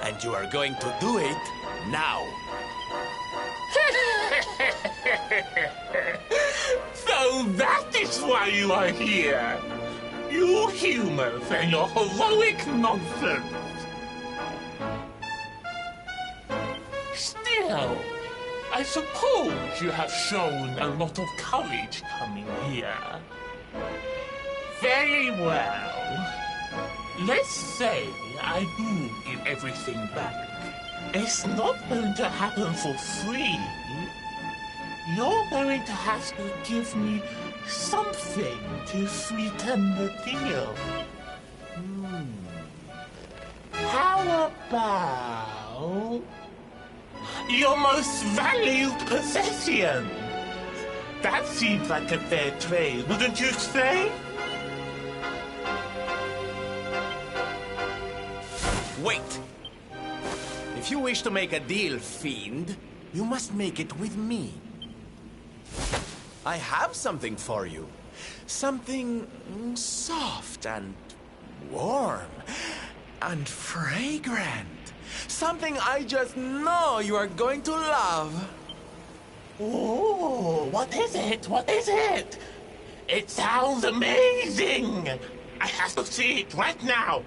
And you are going to do it now. So that is why you are here! You humans and your heroic nonsense! Still, I suppose you have shown a lot of courage coming here. Very well. Let's say I do give everything back. It's not going to happen for free. You're going to have to give me something to sweeten the deal. How about your most valued possession? That seems like a fair trade, wouldn't you say? Wait! If you wish to make a deal, fiend, you must make it with me. I have something for you. Something soft and warm and fragrant. Something I just know you are going to love. Oh, what is it? What is it? It sounds amazing! I have to see it right now.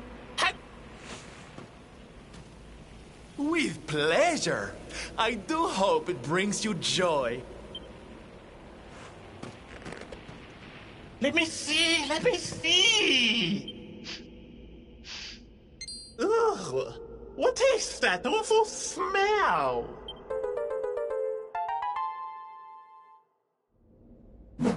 With pleasure. I do hope it brings you joy. Let me see, let me see! Ugh, what is that awful smell? You!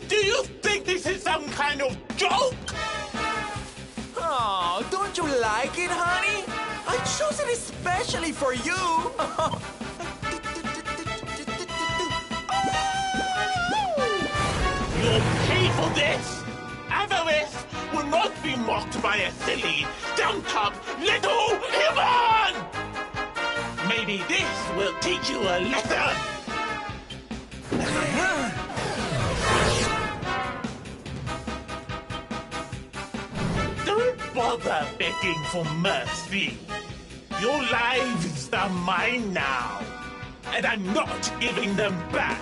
Do you think this is some kind of joke? Oh, don't you like it, honey? I chose it especially for you. You'll pay for this! Avarice will not be mocked by a silly, dumb-up little human! Maybe this will teach you a lesson! Don't bother begging for mercy. Your lives are mine now, and I'm not giving them back.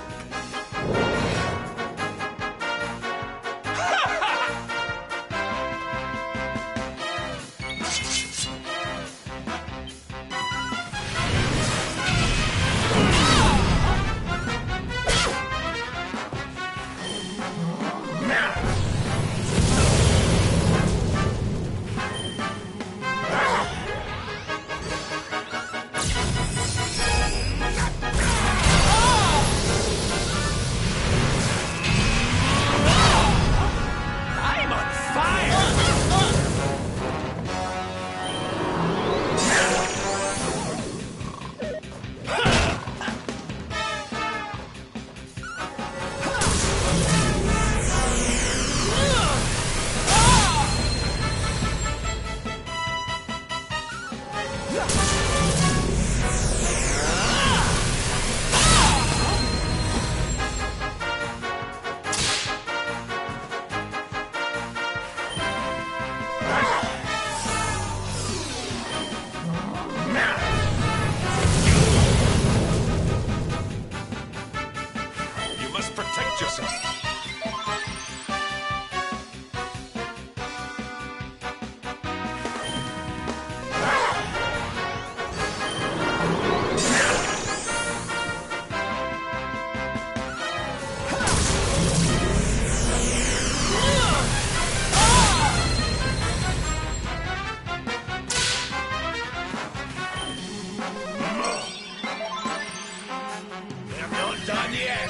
Protect yourself. We're not done yet.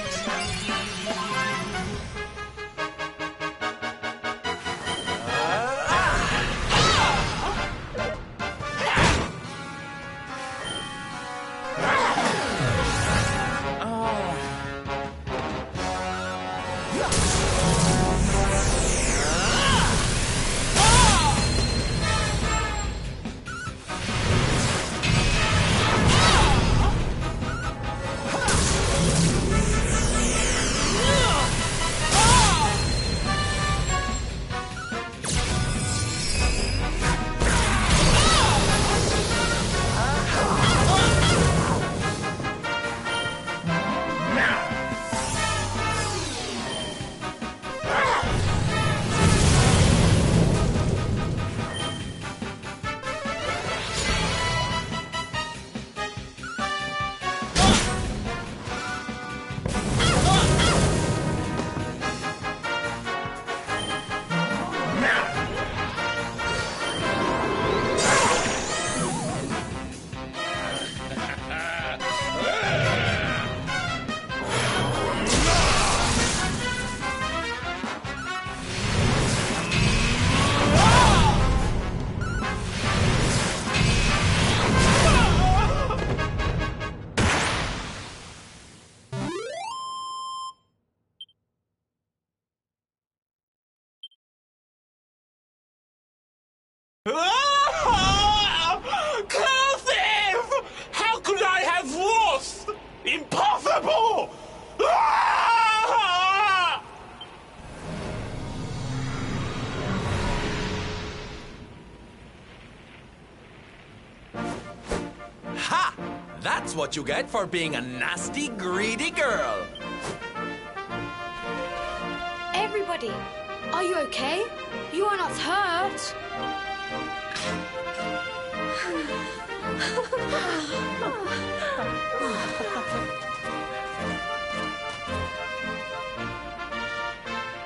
Cursive! How could I have lost? Impossible! Ha! That's what you get for being a nasty, greedy girl. Everybody, are you okay? You are not hurt.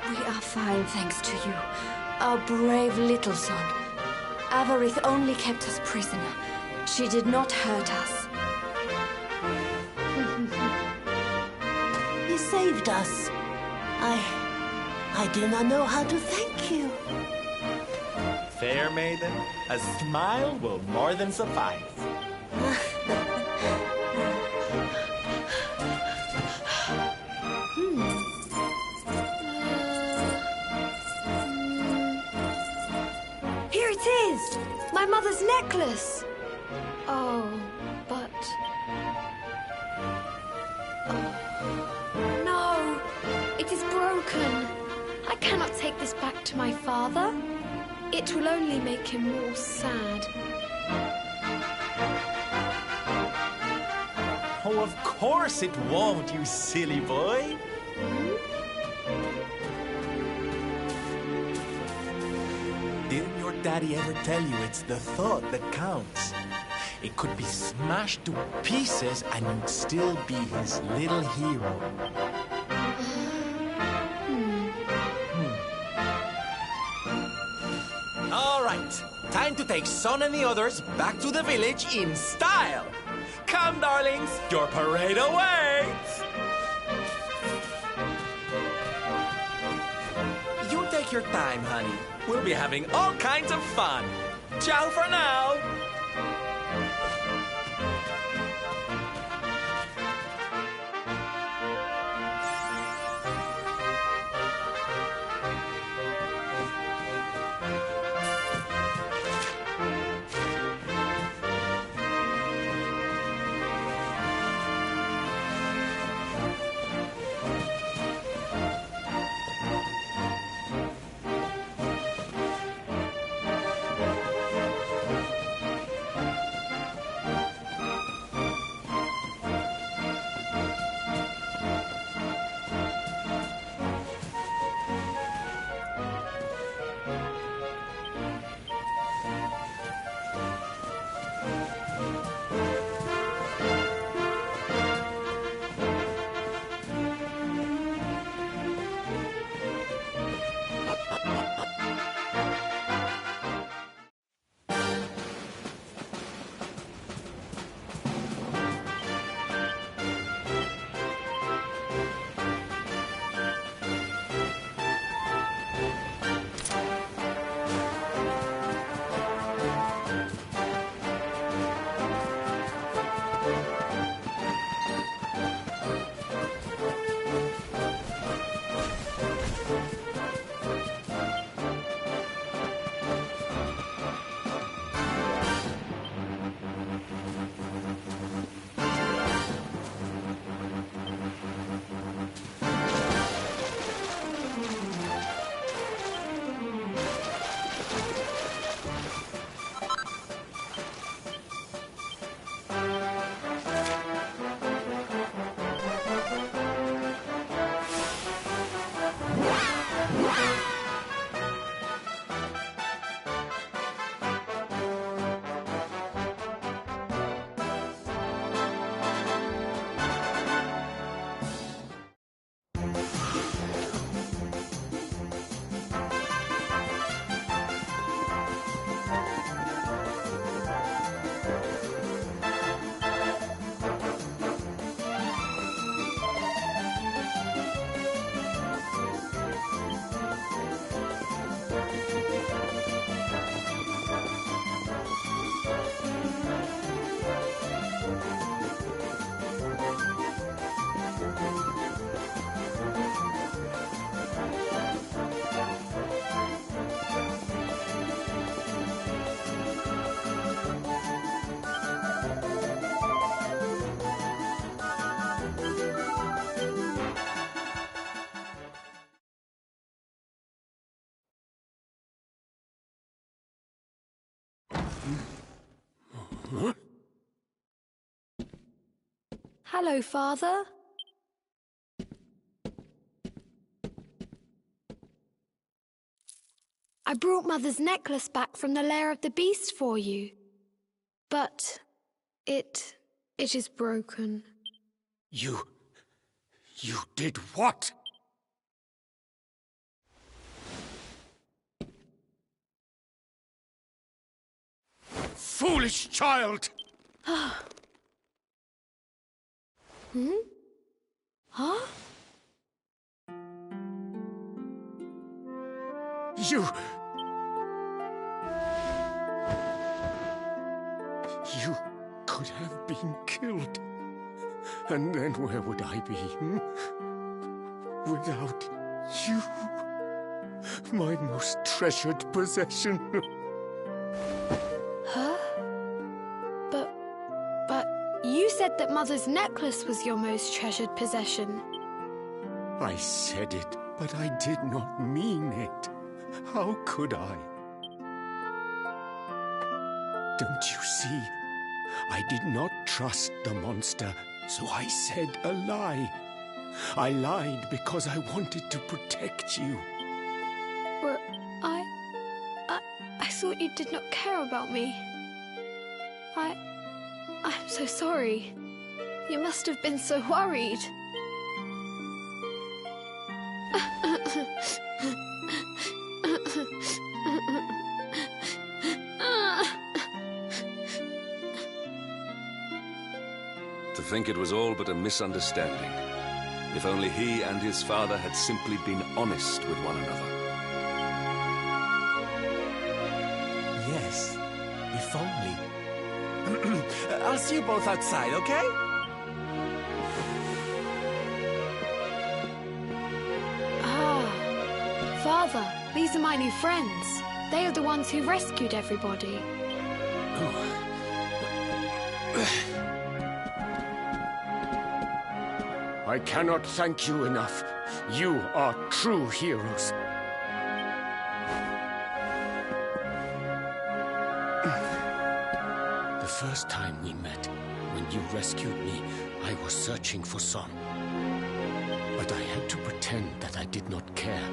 We are fine, thanks to you. Our brave little son. Avarith only kept us prisoner. She did not hurt us. You saved us. I do not know how to thank you. Fair maiden, a smile will more than suffice. my mother's necklace! Oh, but... Oh, no! It is broken! I cannot take this back to my father. It will only make him more sad. Oh, of course it won't, you silly boy. Didn't your daddy ever tell you it's the thought that counts? It could be smashed to pieces and you'd still be his little hero. All right, time to take Son and the others back to the village in style. Come, darlings, your parade awaits! You take your time, honey. We'll be having all kinds of fun. Ciao for now! Hello, Father. I brought Mother's necklace back from the lair of the beast for you. But it is broken. You did what? Foolish child! Hmm? Huh? You could have been killed. And then where would I be, without you? My most treasured possession. said that Mother's necklace was your most treasured possession. I said it, but I did not mean it. How could I? Don't you see? I did not trust the monster, so I said a lie. I lied because I wanted to protect you. Well, I thought you did not care about me. I'm so sorry. You must have been so worried. To think it was all but a misunderstanding. If only he and his father had simply been honest with one another. Yes, if only. I'll see you both outside, okay? Ah, Father, these are my new friends. They are the ones who rescued everybody. I cannot thank you enough. You are true heroes. The first time we met, when you rescued me, I was searching for Son. But I had to pretend that I did not care,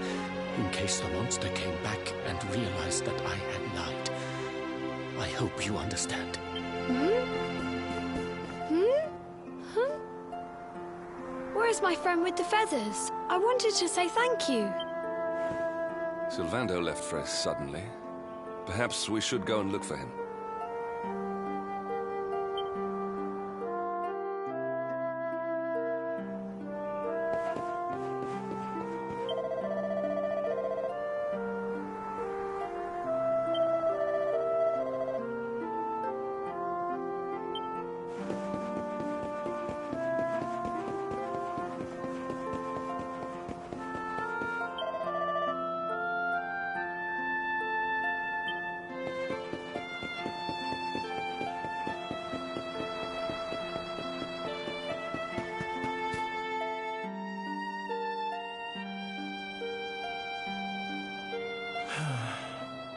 in case the monster came back and realized that I had lied. I hope you understand. Where's my friend with the feathers? I wanted to say thank you. Sylvando left for us suddenly. Perhaps we should go and look for him.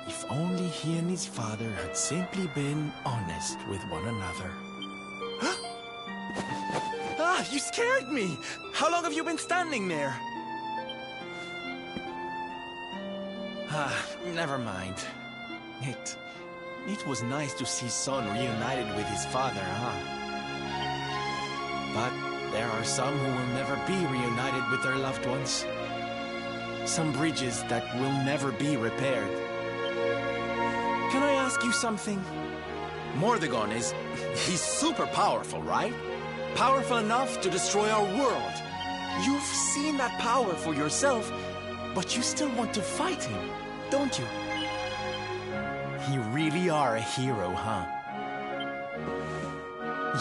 If only he and his father had simply been honest with one another. Ah, you scared me! How long have you been standing there? Ah, never mind. It was nice to see Son reunited with his father, huh? But there are some who will never be reunited with their loved ones. Some bridges that will never be repaired. Can I ask you something? Mordegon he's super powerful, right? Powerful enough to destroy our world. You've seen that power for yourself, but you still want to fight him, don't you? You really are a hero, huh?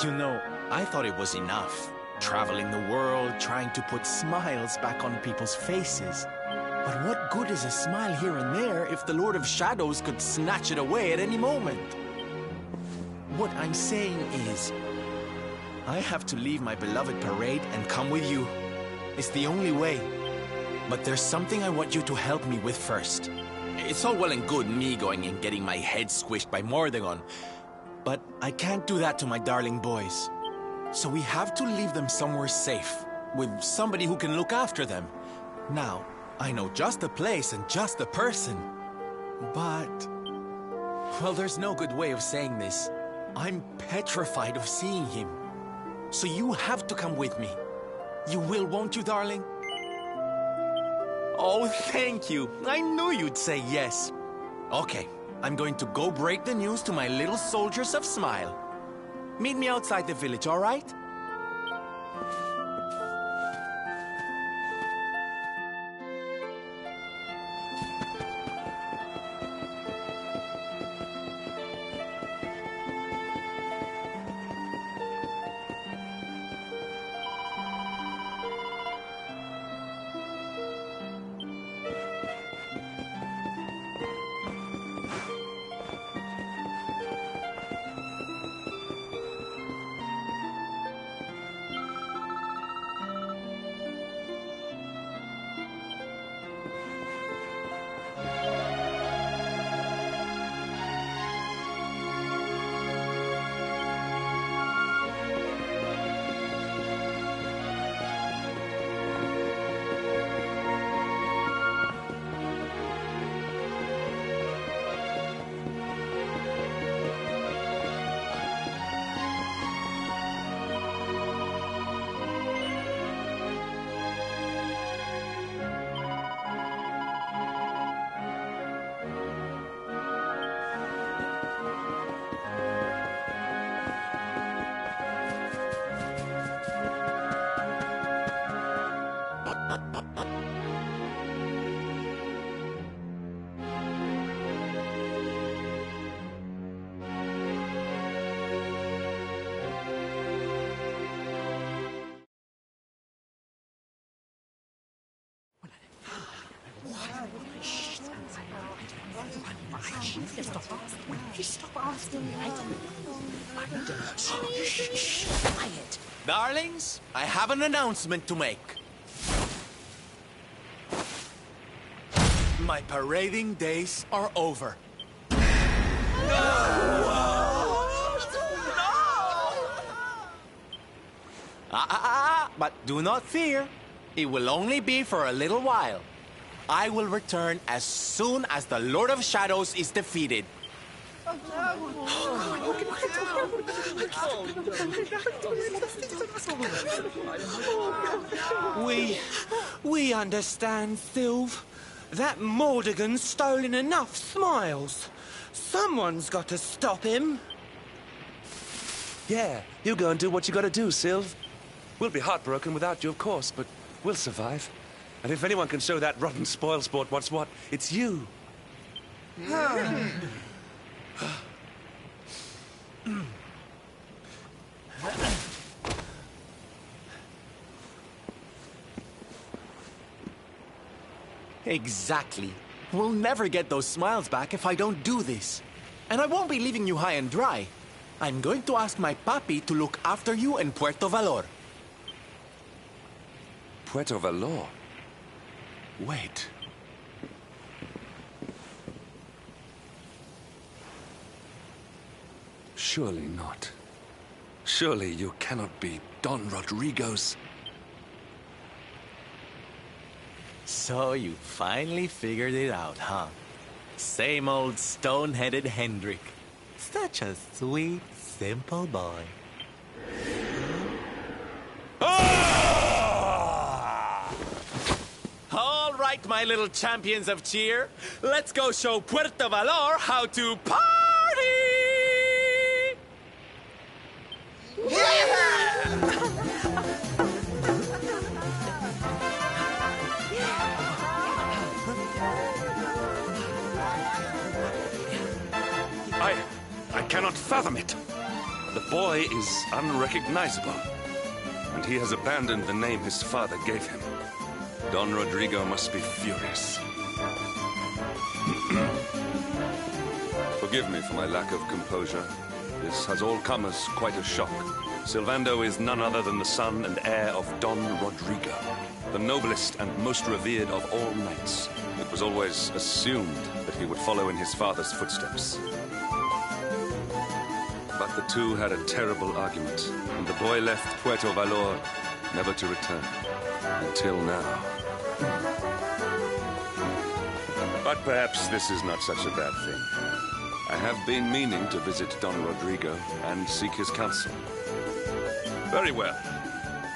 You know, I thought it was enough. Traveling the world, trying to put smiles back on people's faces. But what good is a smile here and there if the Lord of Shadows could snatch it away at any moment? What I'm saying is, I have to leave my beloved parade and come with you. It's the only way. But there's something I want you to help me with first. It's all well and good me going and getting my head squished by Mordegon, but I can't do that to my darling boys. So we have to leave them somewhere safe, with somebody who can look after them. Now, I know just the place and just the person, but... well, there's no good way of saying this. I'm petrified of seeing him. So you have to come with me. You will, won't you, darling? Oh, thank you. I knew you'd say yes. Okay, I'm going to go break the news to my little soldiers of Smile. Meet me outside the village, all right? Darlings, I have an announcement to make. My parading days are over. But do not fear. It will only be for a little while. I will return as soon as the Lord of Shadows is defeated. We understand, Sylve. That Mordegon's stolen enough smiles. Someone's got to stop him. Yeah, you go and do what you gotta do, Sylve. We'll be heartbroken without you, of course, but we'll survive. And if anyone can show that rotten spoilsport what's what, it's you. Exactly. We'll never get those smiles back if I don't do this. And I won't be leaving you high and dry. I'm going to ask my papi to look after you in Puerto Valor. Puerto Valor? Wait. Surely not. Surely you cannot be Don Rodrigo's... So you finally figured it out, huh? Same old stone-headed Hendrik. Such a sweet, simple boy. All right, my little champions of cheer. Let's go show Puerto Valor how to party! I cannot fathom it. The boy is unrecognizable, and he has abandoned the name his father gave him. Don Rodrigo must be furious. Forgive me for my lack of composure. This has all come as quite a shock. Sylvando is none other than the son and heir of Don Rodrigo, the noblest and most revered of all knights. It was always assumed that he would follow in his father's footsteps. But the two had a terrible argument, and the boy left Puerto Valor never to return. Until now. But perhaps this is not such a bad thing. I have been meaning to visit Don Rodrigo and seek his counsel. Very well.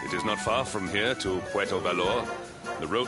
It is not far from here to Puerto Valor. The road...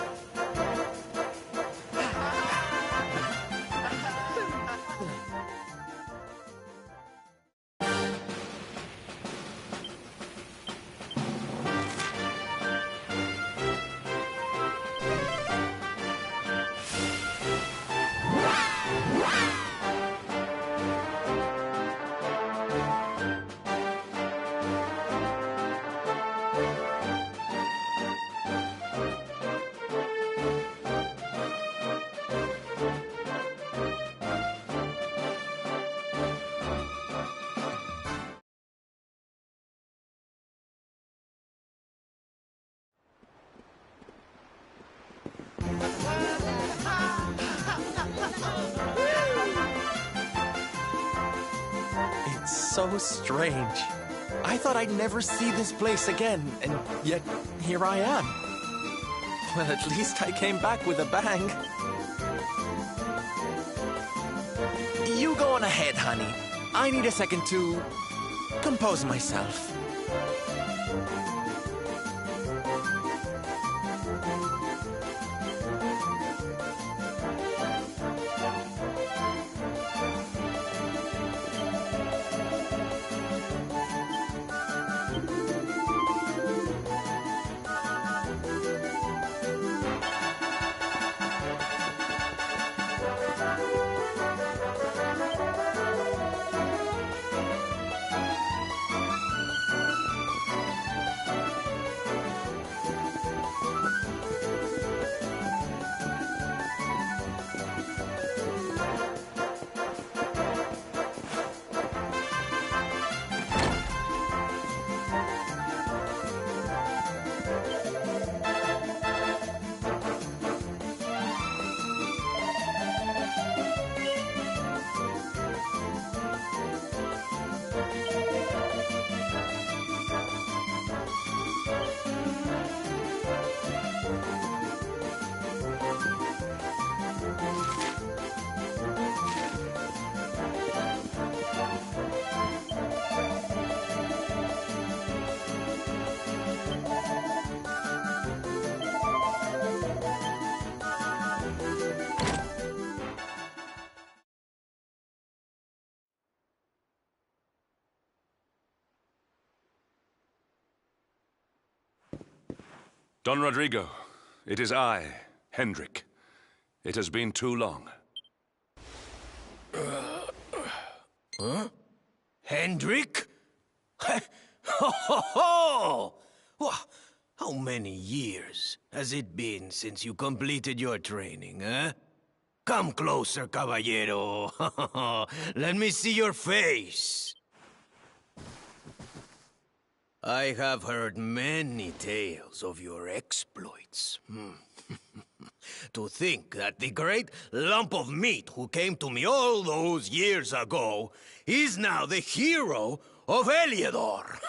So strange. I thought I'd never see this place again, and yet here I am. Well, at least I came back with a bang. You go on ahead, honey. I need a second to compose myself. Don Rodrigo, it is I, Hendrik. It has been too long. Huh? Hendrik? Ho ho ho! How many years has it been since you completed your training, huh? Come closer, caballero. Let me see your face. I have heard many tales of your exploits. To think that the great lump of meat who came to me all those years ago is now the hero of Heliodor.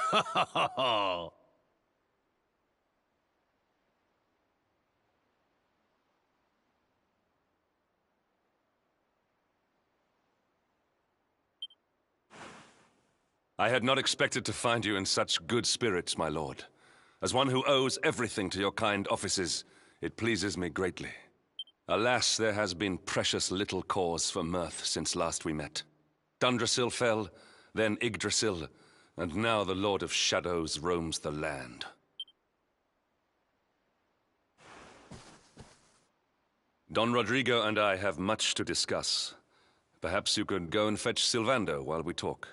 I had not expected to find you in such good spirits, my lord. As one who owes everything to your kind offices, it pleases me greatly. Alas, there has been precious little cause for mirth since last we met. Dundrasil fell, then Yggdrasil, and now the Lord of Shadows roams the land. Don Rodrigo and I have much to discuss. Perhaps you could go and fetch Sylvando while we talk.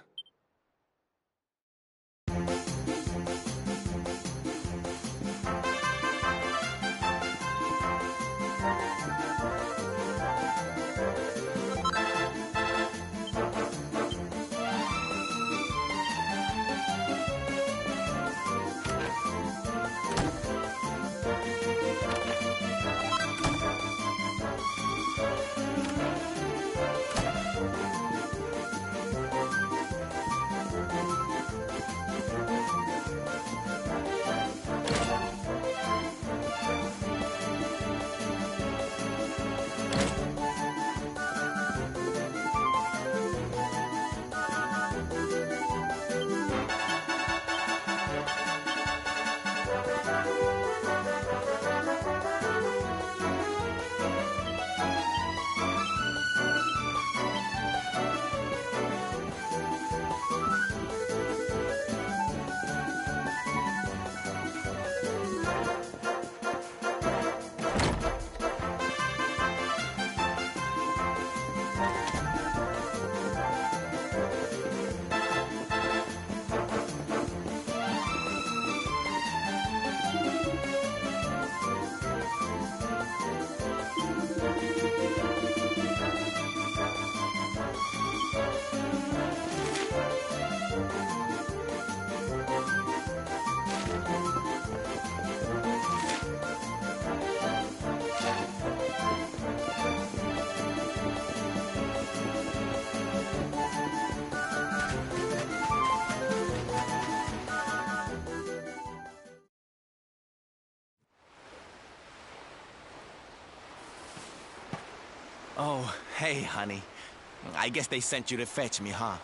Oh, hey, honey. I guess they sent you to fetch me, huh?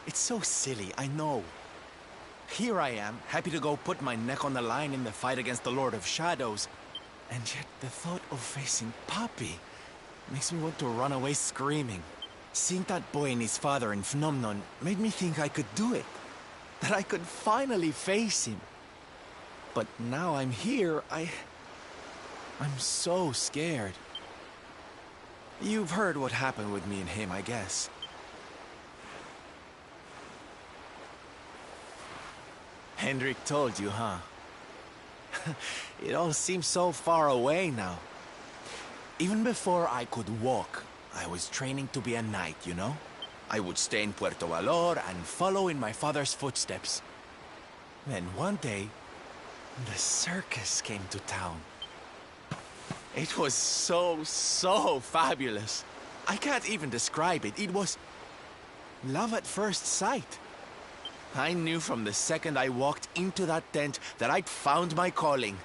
It's so silly, I know. Here I am, happy to go put my neck on the line in the fight against the Lord of Shadows. And yet the thought of facing Papi makes me want to run away screaming. Seeing that boy and his father in Phnomnon made me think I could do it. That I could finally face him. But now I'm here, I'm so scared. You've heard what happened with me and him, I guess. Hendrik told you, huh? It all seems so far away now. Even before I could walk, I was training to be a knight, you know? I would stay in Puerto Valor and follow in my father's footsteps. Then one day, the circus came to town. It was so fabulous. I can't even describe it. It was love at first sight. I knew from the second I walked into that tent that I'd found my calling.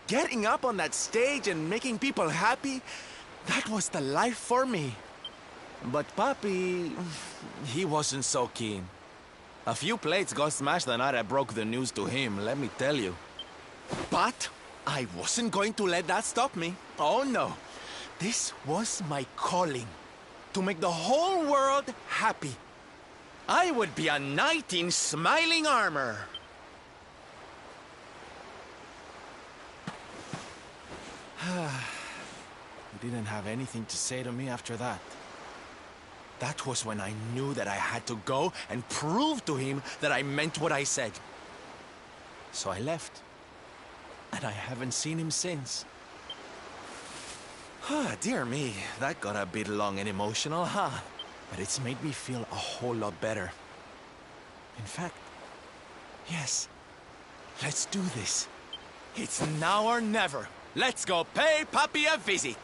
Getting up on that stage and making people happy, that was the life for me. But Papi, he wasn't so keen. A few plates got smashed the night I broke the news to him, let me tell you. But I wasn't going to let that stop me. Oh no. This was my calling. To make the whole world happy. I would be a knight in smiling armor. He didn't have anything to say to me after that. That was when I knew that I had to go and prove to him that I meant what I said. So I left. And I haven't seen him since. Dear me, that got a bit long and emotional, huh? But it's made me feel a whole lot better. In fact, yes, let's do this. It's now or never. Let's go pay Papi a visit.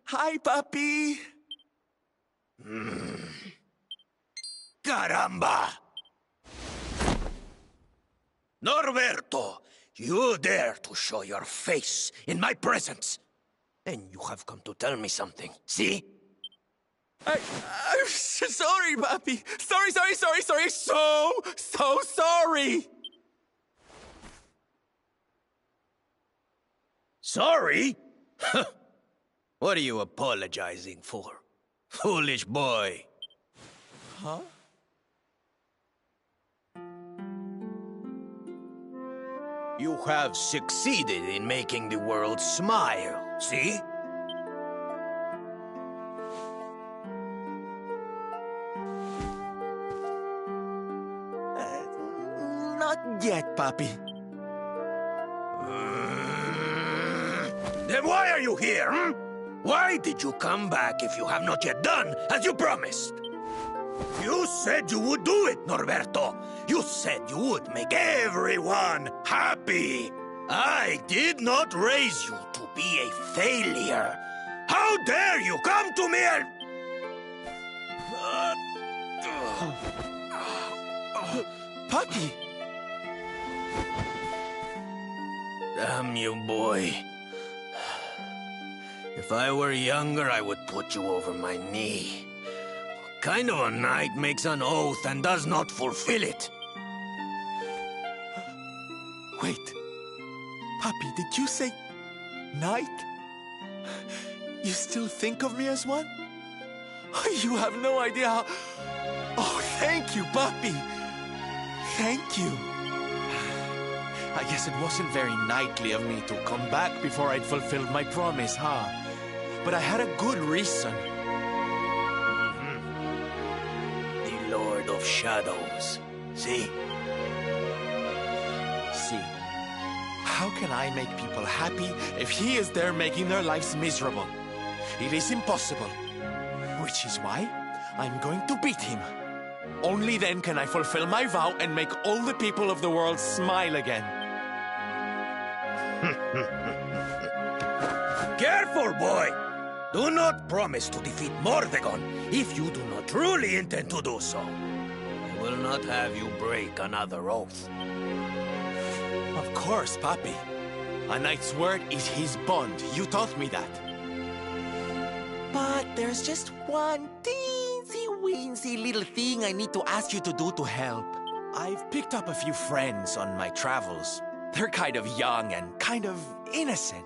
Hi, Papi. Caramba! Norberto, you dare to show your face in my presence. And you have come to tell me something, see? I'm sorry, Papi. Sorry. So sorry. Sorry? What are you apologizing for? Foolish boy. Huh? You have succeeded in making the world smile, see? Not yet, Papi. Then why are you here, hmm? Why did you come back if you have not yet done as you promised? You said you would do it, Norberto. You said you would make everyone happy. I did not raise you to be a failure. How dare you come to me and... Papi! Damn you, boy. If I were younger, I would put you over my knee. What kind of a knight makes an oath and does not fulfill it? Wait. Papi, did you say... knight? You still think of me as one? You have no idea how... Oh, thank you, Papi. Thank you. I guess it wasn't very knightly of me to come back before I'd fulfilled my promise, huh? But I had a good reason. The Lord of Shadows. See? See? How can I make people happy if he is there making their lives miserable? It is impossible. Which is why I'm going to beat him. Only then can I fulfill my vow and make all the people of the world smile again. Careful, boy! Do not promise to defeat Mordegon if you do not truly intend to do so. I will not have you break another oath. Of course, Papi. A knight's word is his bond. You taught me that. But there's just one teensy-weensy little thing I need to ask you to do to help. I've picked up a few friends on my travels. They're kind of young and kind of innocent.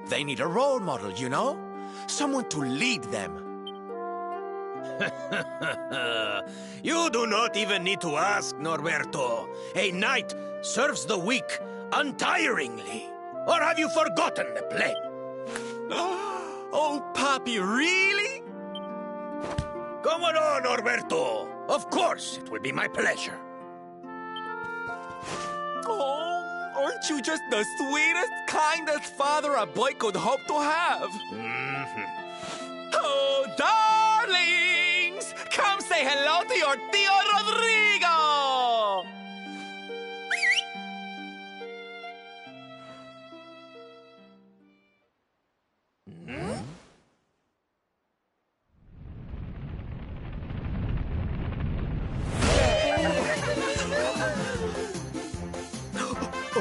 They need a role model, you know? Someone to lead them. You do not even need to ask, Norberto. A knight serves the weak untiringly. Or have you forgotten the plague? Oh, Papi, really? Come on, Norberto. Of course, it will be my pleasure. Oh, aren't you just the sweetest, kindest father a boy could hope to have? Oh, darlings! Come say hello to your Tío Rodrigo!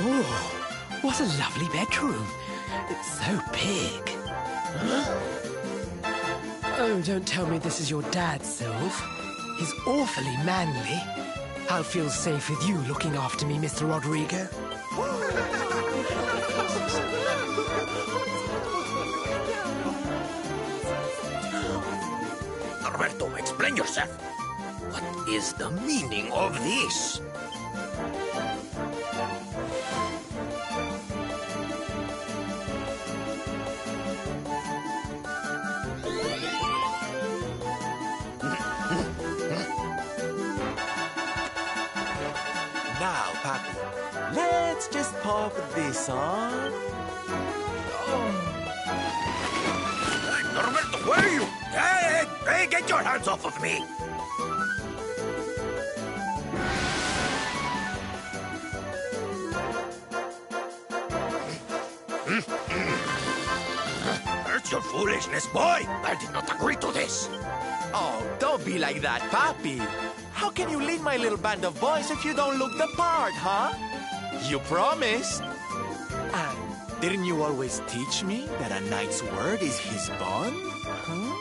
Oh, what a lovely bedroom. It's so big. Oh, don't tell me this is your dad, Sylve. He's awfully manly. I'll feel safe with you looking after me, Mr. Rodrigo. Norberto, explain yourself. What is the meaning of this? Now, Papi, let's just pop this on. Hey, Norberto, where are you? Hey, get your hands off of me! That's your foolishness, boy! I did not agree to this! Oh, don't be like that, Papi. How can you lead my little band of boys if you don't look the part, huh? You promised. And didn't you always teach me that a knight's word is his bond? Huh?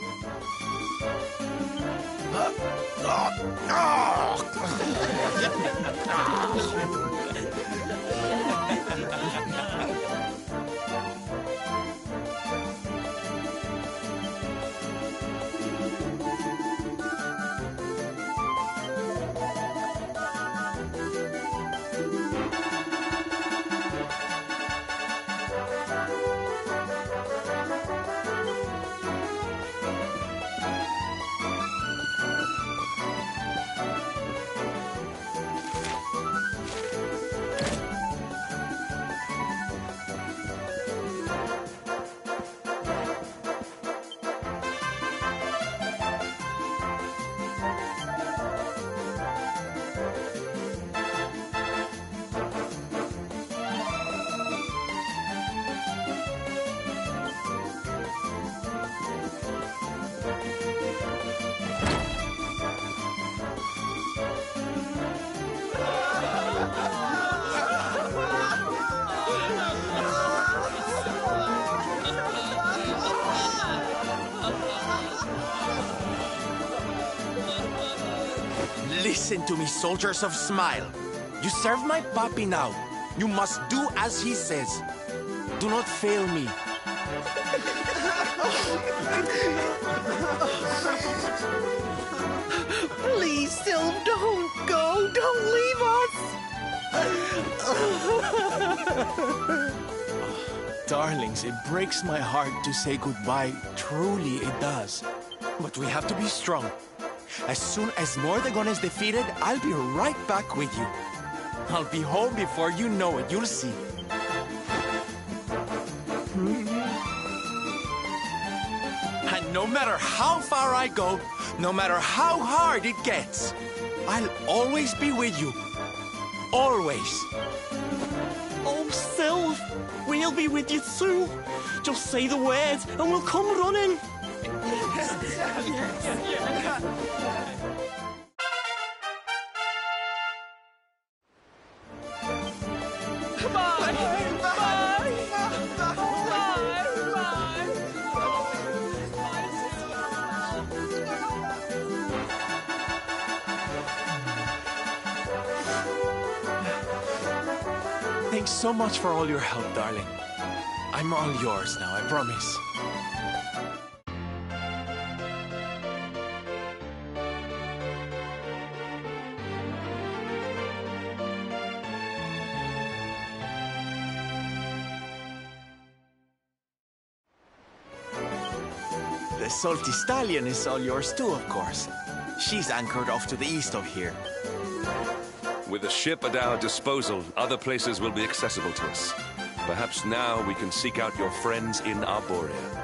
Listen to me, soldiers of Smile. You serve my Papi now. You must do as he says. Do not fail me. Please, Sylve, don't go. Don't leave us. Darlings, it breaks my heart to say goodbye. Truly, it does. But we have to be strong. As soon as Mordegon is defeated, I'll be right back with you. I'll be home before you know it. You'll see. And no matter how far I go, no matter how hard it gets, I'll always be with you. Always. Oh, Sylve, we'll be with you too. Just say the words and we'll come running. Thanks so much for all your help, darling. I'm all yours now, I promise. The Salty Stallion is all yours too, of course. She's anchored off to the east of here. With a ship at our disposal, other places will be accessible to us. Perhaps now we can seek out your friends in Arborea.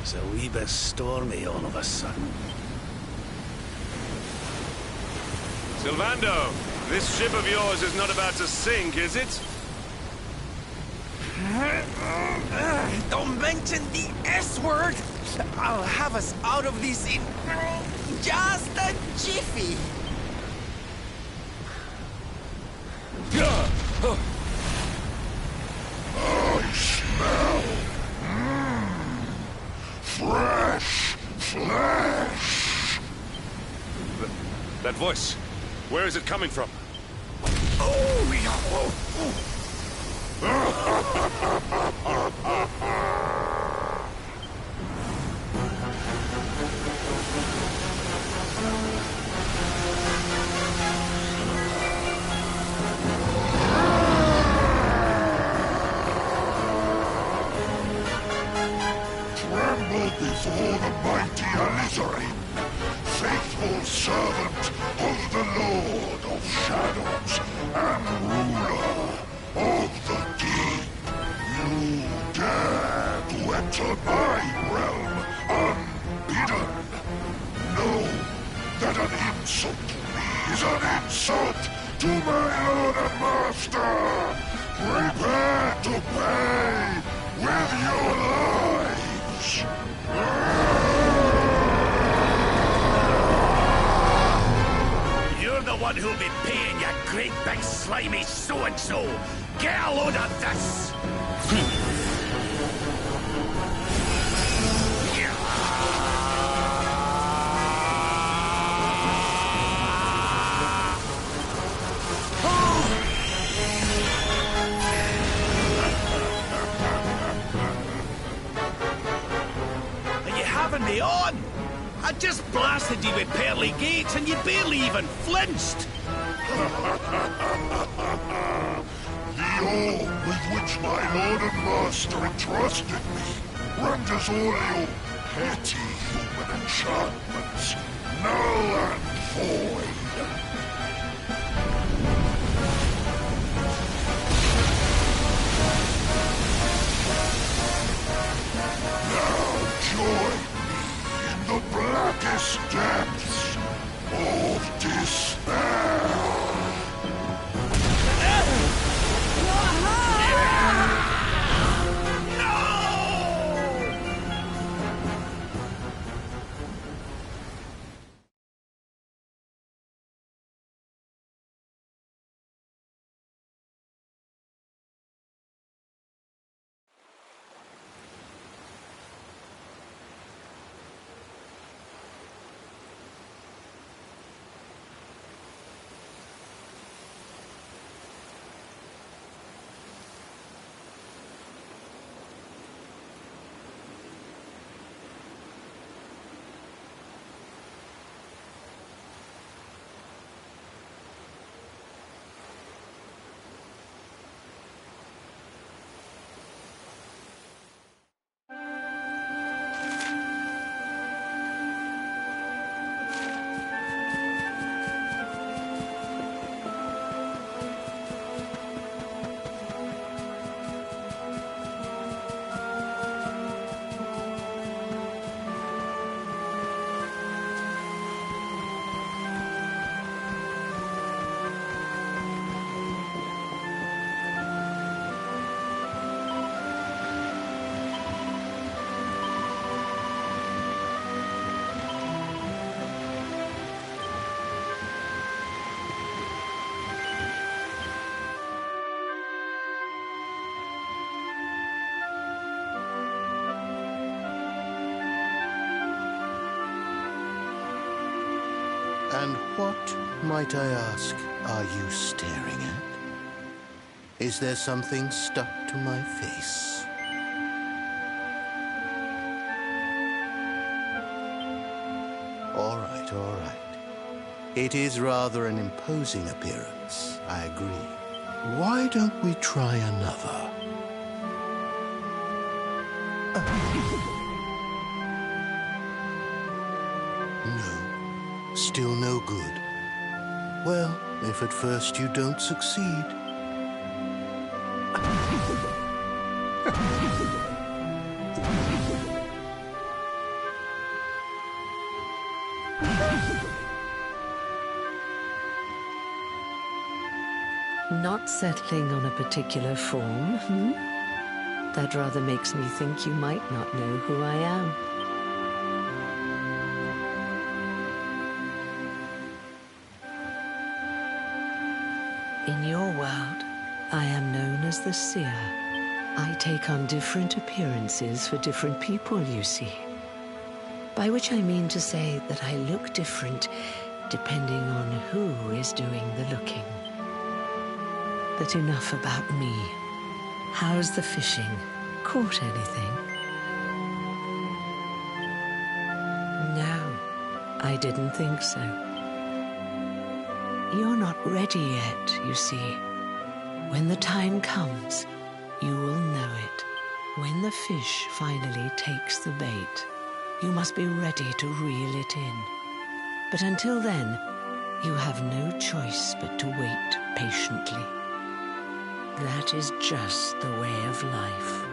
It's a wee bit stormy all of a sudden. Sylvando, this ship of yours is not about to sink, is it? Don't mention the S word! I'll have us out of this in just a jiffy! I smell fresh flesh. That voice, where is it coming from? Oh, yeah. Tremble before the mighty Alizarin, faithful servant of the Lord of Shadows and ruler of the deep. You dare to enter my realm unbidden. Know that an insult to me is an insult to my lord and master. Prepare to pay with your lives. You're the one who'll be paying, you great big slimy so-and-so. Get a load of this! Are you having me on? I just blasted you with pearly gates and you barely even flinched. The orb with which my lord and master entrusted me renders all your petty human enchantments null and void. Now join me in the blackest depths of despair. And what, might I ask, are you staring at? Is there something stuck to my face? All right, all right. It is rather an imposing appearance, I agree. Why don't we try another? No, still no good. Well, if at first you don't succeed... Not settling on a particular form, That rather makes me think you might not know who I am. In your world, I am known as the Seer. I take on different appearances for different people, you see. By which I mean to say that I look different depending on who is doing the looking. But enough about me. How's the fishing? Caught anything? No, I didn't think so. You're not ready yet, you see. When the time comes, you will know it. When the fish finally takes the bait, you must be ready to reel it in. But until then, you have no choice but to wait patiently. That is just the way of life.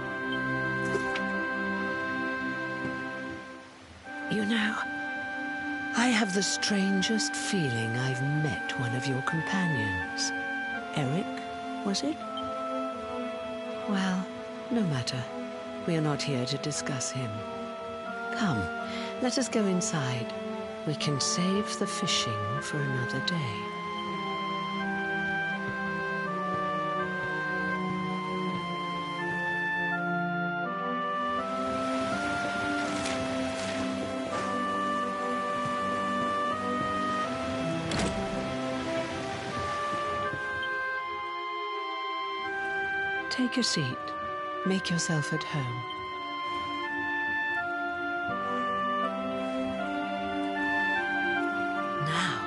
You know, I have the strangest feeling I've met one of your companions. Eric, was it? Well, no matter. We are not here to discuss him. Come, let us go inside. We can save the fishing for another day. Take a seat. Make yourself at home. Now,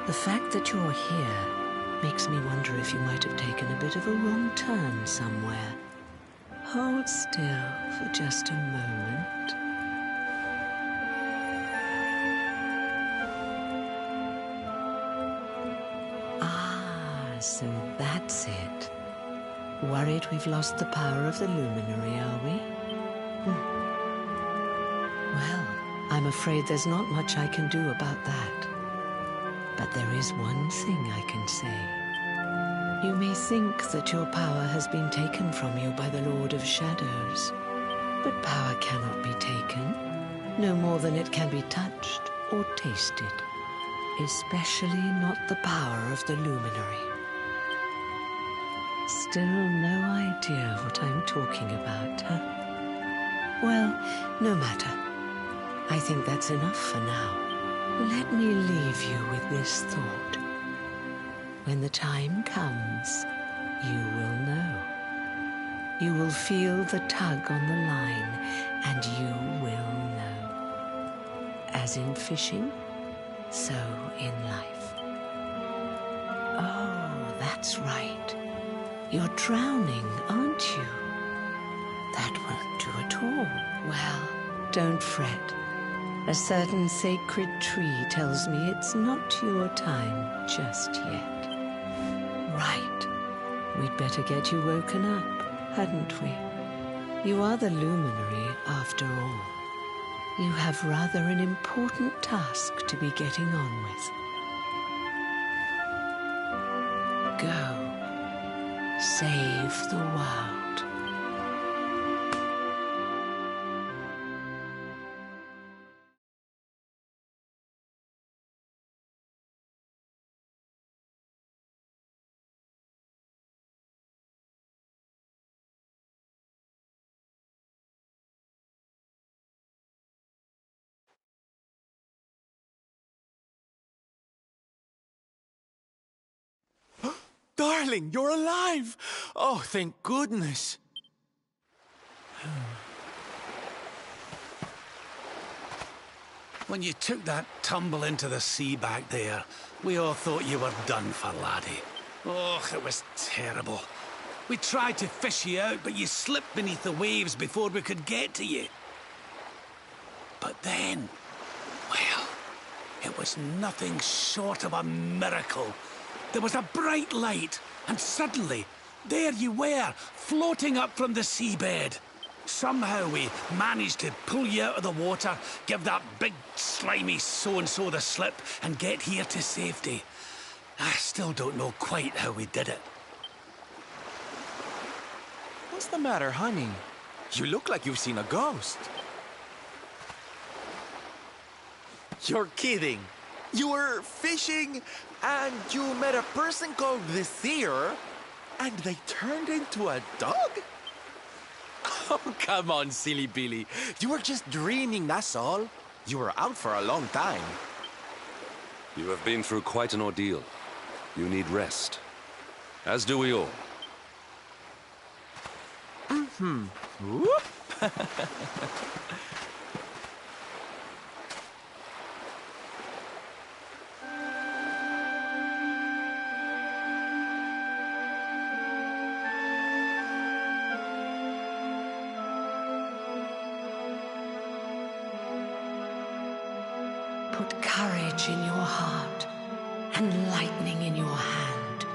the fact that you're here makes me wonder if you might have taken a bit of a wrong turn somewhere. Hold still for just a moment. Ah, so that's it. Worried we've lost the power of the luminary, are we? Well, I'm afraid there's not much I can do about that. But there is one thing I can say. You may think that your power has been taken from you by the Lord of Shadows. But power cannot be taken, no more than it can be touched or tasted. Especially not the power of the luminary. Still no idea what I'm talking about, huh? Well, no matter. I think that's enough for now. Let me leave you with this thought. When the time comes, you will know. You will feel the tug on the line, and you will know. As in fishing, so in life. Oh, that's right. You're drowning, aren't you? That won't do at all. Well, don't fret. A certain sacred tree tells me it's not your time just yet. Right. We'd better get you woken up, hadn't we? You are the luminary, after all. You have rather an important task to be getting on with. Go. Save the world. Darling, you're alive! Oh, thank goodness. When you took that tumble into the sea back there, we all thought you were done for, laddie. Oh, it was terrible. We tried to fish you out, but you slipped beneath the waves before we could get to you. But then, well, it was nothing short of a miracle. There was a bright light, and suddenly, there you were, floating up from the seabed. Somehow we managed to pull you out of the water, give that big, slimy so-and-so the slip, and get here to safety. I still don't know quite how we did it. What's the matter, honey? You look like you've seen a ghost. You're kidding. You were fishing, and you met a person called the Seer, and they turned into a dog? Oh, come on, silly Billy. You were just dreaming, that's all. You were out for a long time. You have been through quite an ordeal. You need rest. As do we all. Whoop. Put courage in your heart and lightning in your hand.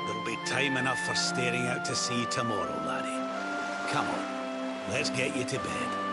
There'll be time enough for staring out to sea tomorrow, laddie. Come on, let's get you to bed.